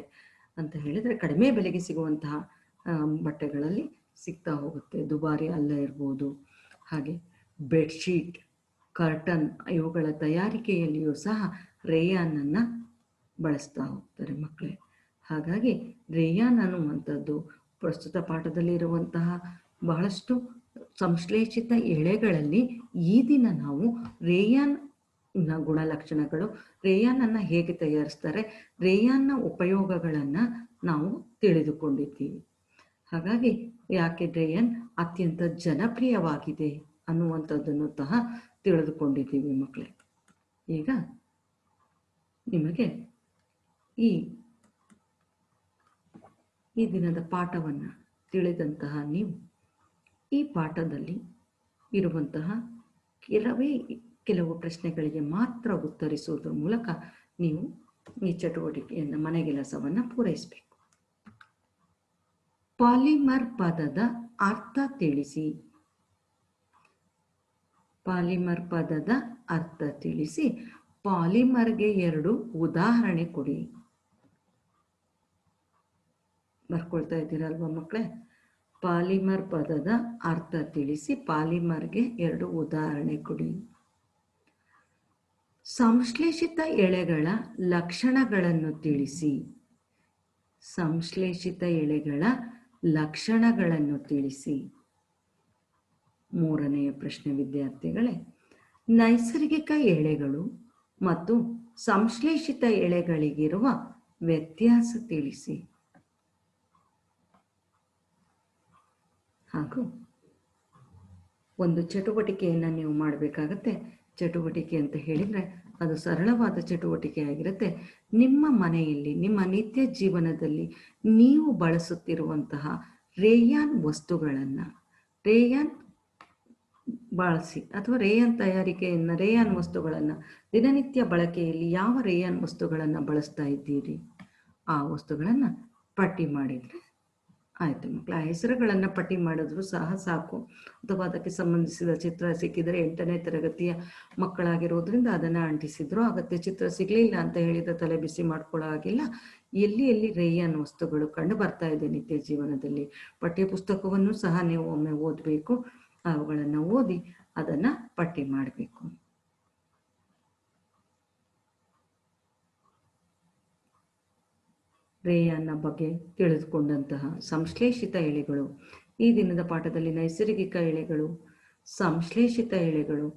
[SPEAKER 1] ಅಂತ ಹೇಳಿದರೆ ಕಡಿಮೆ ಬೆಲೆಗೆ ಸಿಗುವಂತಹ ಬಟ್ಟೆಗಳಲ್ಲಿ ಸಿಗ್ತಾ ಹೋಗುತ್ತೆ, ದುಬಾರಿ ಅಲ್ಲ ಇರ್ಬೋದು. ಹಾಗೆ ಬೆಡ್ಶೀಟ್, ಕರ್ಟನ್ ಇವುಗಳ ತಯಾರಿಕೆಯಲ್ಲಿಯೂ ಸಹ ರೇಯಾನನ್ನು ಬಳಸ್ತಾ ಹೋಗ್ತಾರೆ ಮಕ್ಕಳೇ. ಹಾಗಾಗಿ ರೇಯಾನ್ ಅನ್ನುವಂಥದ್ದು ಪ್ರಸ್ತುತ ಪಾಠದಲ್ಲಿ ಇರುವಂತಹ ಬಹಳಷ್ಟು ಸಂಶ್ಲೇಷಿತ ಎಳೆಗಳಲ್ಲಿ ಈ ದಿನ ನಾವು ರೇಯಾನ್ನ ಗುಣಲಕ್ಷಣಗಳು, ರೇಯಾನನ್ನು ಹೇಗೆ ತಯಾರಿಸ್ತಾರೆ, ರೇಯಾನ್ನ ಉಪಯೋಗಗಳನ್ನು ನಾವು ತಿಳಿದುಕೊಂಡಿದ್ದೀವಿ. ಹಾಗಾಗಿ ಯಾಕೆ ರೇಯಾನ್ ಅತ್ಯಂತ ಜನಪ್ರಿಯವಾಗಿದೆ ಅನ್ನುವಂಥದ್ದನ್ನು ಸಹ ತಿಳಿದುಕೊಂಡಿದ್ದೀವಿ ಮಕ್ಕಳೇ. ಈಗ ನಿಮಗೆ ಈ ದಿನದ ಪಾಠವನ್ನು ತಿಳಿದಂತಹ ನೀವು ಈ ಪಾಠದಲ್ಲಿ ಇರುವಂತಹ ಕೆಲವು ಪ್ರಶ್ನೆಗಳಿಗೆ ಮಾತ್ರ ಉತ್ತರಿಸುವುದರ ಮೂಲಕ ನೀವು ಈ ಚಟುವಟಿಕೆಯನ್ನು, ಮನೆಗೆಲಸವನ್ನು ಪೂರೈಸಬೇಕು. ಪಾಲಿಮರ್ ಪದದ ಅರ್ಥ ತಿಳಿಸಿ. ಪಾಲಿಮರ್ ಪದದ ಅರ್ಥ ತಿಳಿಸಿ. ಪಾಲಿಮರ್ಗೆ 2 ಉದಾಹರಣೆ ಕೊಡಿ. ಬರ್ಕೊಳ್ತಾ ಇದ್ದೀರಲ್ವ ಮಕ್ಕಳೇ? ಪಾಲಿಮರ್ ಪದದ ಅರ್ಥ ತಿಳಿಸಿ, ಪಾಲಿಮರ್ಗೆ 2 ಉದಾಹರಣೆ ಕೊಡಿ. ಸಂಶ್ಲೇಷಿತ ಎಳೆಗಳ ಲಕ್ಷಣಗಳನ್ನು ತಿಳಿಸಿ. ಸಂಶ್ಲೇಷಿತ ಎಳೆಗಳ ಲಕ್ಷಣಗಳನ್ನು ತಿಳಿಸಿ. ಮೂರನೆಯ ಪ್ರಶ್ನೆ ವಿದ್ಯಾರ್ಥಿಗಳೇ, ನೈಸರ್ಗಿಕ ಎಳೆಗಳು ಮತ್ತು ಸಂಶ್ಲೇಷಿತ ಎಳೆಗಳಿಗಿರುವ ವ್ಯತ್ಯಾಸ ತಿಳಿಸಿ. ಹಾಗೂ ಒಂದು ಚಟುವಟಿಕೆಯನ್ನು ನೀವು ಮಾಡಬೇಕಾಗತ್ತೆ. ಚಟುವಟಿಕೆ ಅಂತ ಹೇಳಿದರೆ ಅದು ಸರಳವಾದ ಚಟುವಟಿಕೆ ಆಗಿರುತ್ತೆ. ನಿಮ್ಮ ಮನೆಯಲ್ಲಿ, ನಿಮ್ಮ ನಿತ್ಯ ಜೀವನದಲ್ಲಿ ನೀವು ಬಳಸುತ್ತಿರುವಂತಹ ರೇಯಾನ್ ವಸ್ತುಗಳನ್ನು, ರೇಯಾನ್ ಬಳಸಿ ಅಥವಾ ರೇಯಾನ್ ತಯಾರಿಕೆಯನ್ನು, ರೇಯಾನ್ ವಸ್ತುಗಳನ್ನು ದಿನನಿತ್ಯ ಬಳಕೆಯಲ್ಲಿ ಯಾವ ರೇಯಾನ್ ವಸ್ತುಗಳನ್ನು ಬಳಸ್ತಾ ಇದ್ದೀರಿ ಆ ವಸ್ತುಗಳನ್ನು ಪಟ್ಟಿ ಮಾಡಿದರೆ ಆಯಿತು ಮಕ್ಕಳ. ಆ ಹೆಸರುಗಳನ್ನು ಪಟ್ಟಿ ಮಾಡಿದ್ರು ಸಹ ಸಾಕು. ಅಥವಾ ಅದಕ್ಕೆ ಸಂಬಂಧಿಸಿದ ಚಿತ್ರ ಸಿಕ್ಕಿದರೆ 8ನೇ ತರಗತಿಯ ಮಕ್ಕಳಾಗಿರೋದ್ರಿಂದ ಅದನ್ನು ಅಂಟಿಸಿದ್ರು ಅಗತ್ಯ. ಚಿತ್ರ ಸಿಗಲಿಲ್ಲ ಅಂತ ಹೇಳಿದ ತಲೆ ಬಿಸಿ ಮಾಡ್ಕೊಳ್ಳೋ ಹಾಗಿಲ್ಲ. ಎಲ್ಲಿ ಎಲ್ಲಿ ರೇಯಾನ್ ವಸ್ತುಗಳು ಕಂಡು ಬರ್ತಾ ಇದೆ ನಿತ್ಯ ಜೀವನದಲ್ಲಿ, ಪಠ್ಯ ಪುಸ್ತಕವನ್ನು ಸಹ ನೀವು ಒಮ್ಮೆ ಓದಬೇಕು. ಅವುಗಳನ್ನು ಓದಿ ಅದನ್ನು ಪಟ್ಟಿ ಮಾಡಬೇಕು. ರೇಯಾನ್ನ ಬಗ್ಗೆ ತಿಳಿದುಕೊಂಡಂತಹ ಸಂಶ್ಲೇಷಿತ ಎಳೆಗಳು. ಈ ದಿನದ ಪಾಠದಲ್ಲಿ ನೈಸರ್ಗಿಕ ಎಳೆಗಳು, ಸಂಶ್ಲೇಷಿತ ಎಳೆಗಳು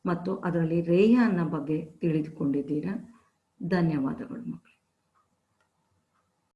[SPEAKER 1] ಮತ್ತು ಅದರಲ್ಲಿ ರೇಯಾನ್ನ ಬಗ್ಗೆ ತಿಳಿದುಕೊಂಡಿದ್ದೀರಾ. ಧನ್ಯವಾದಗಳು ಮಕ್ಕಳು.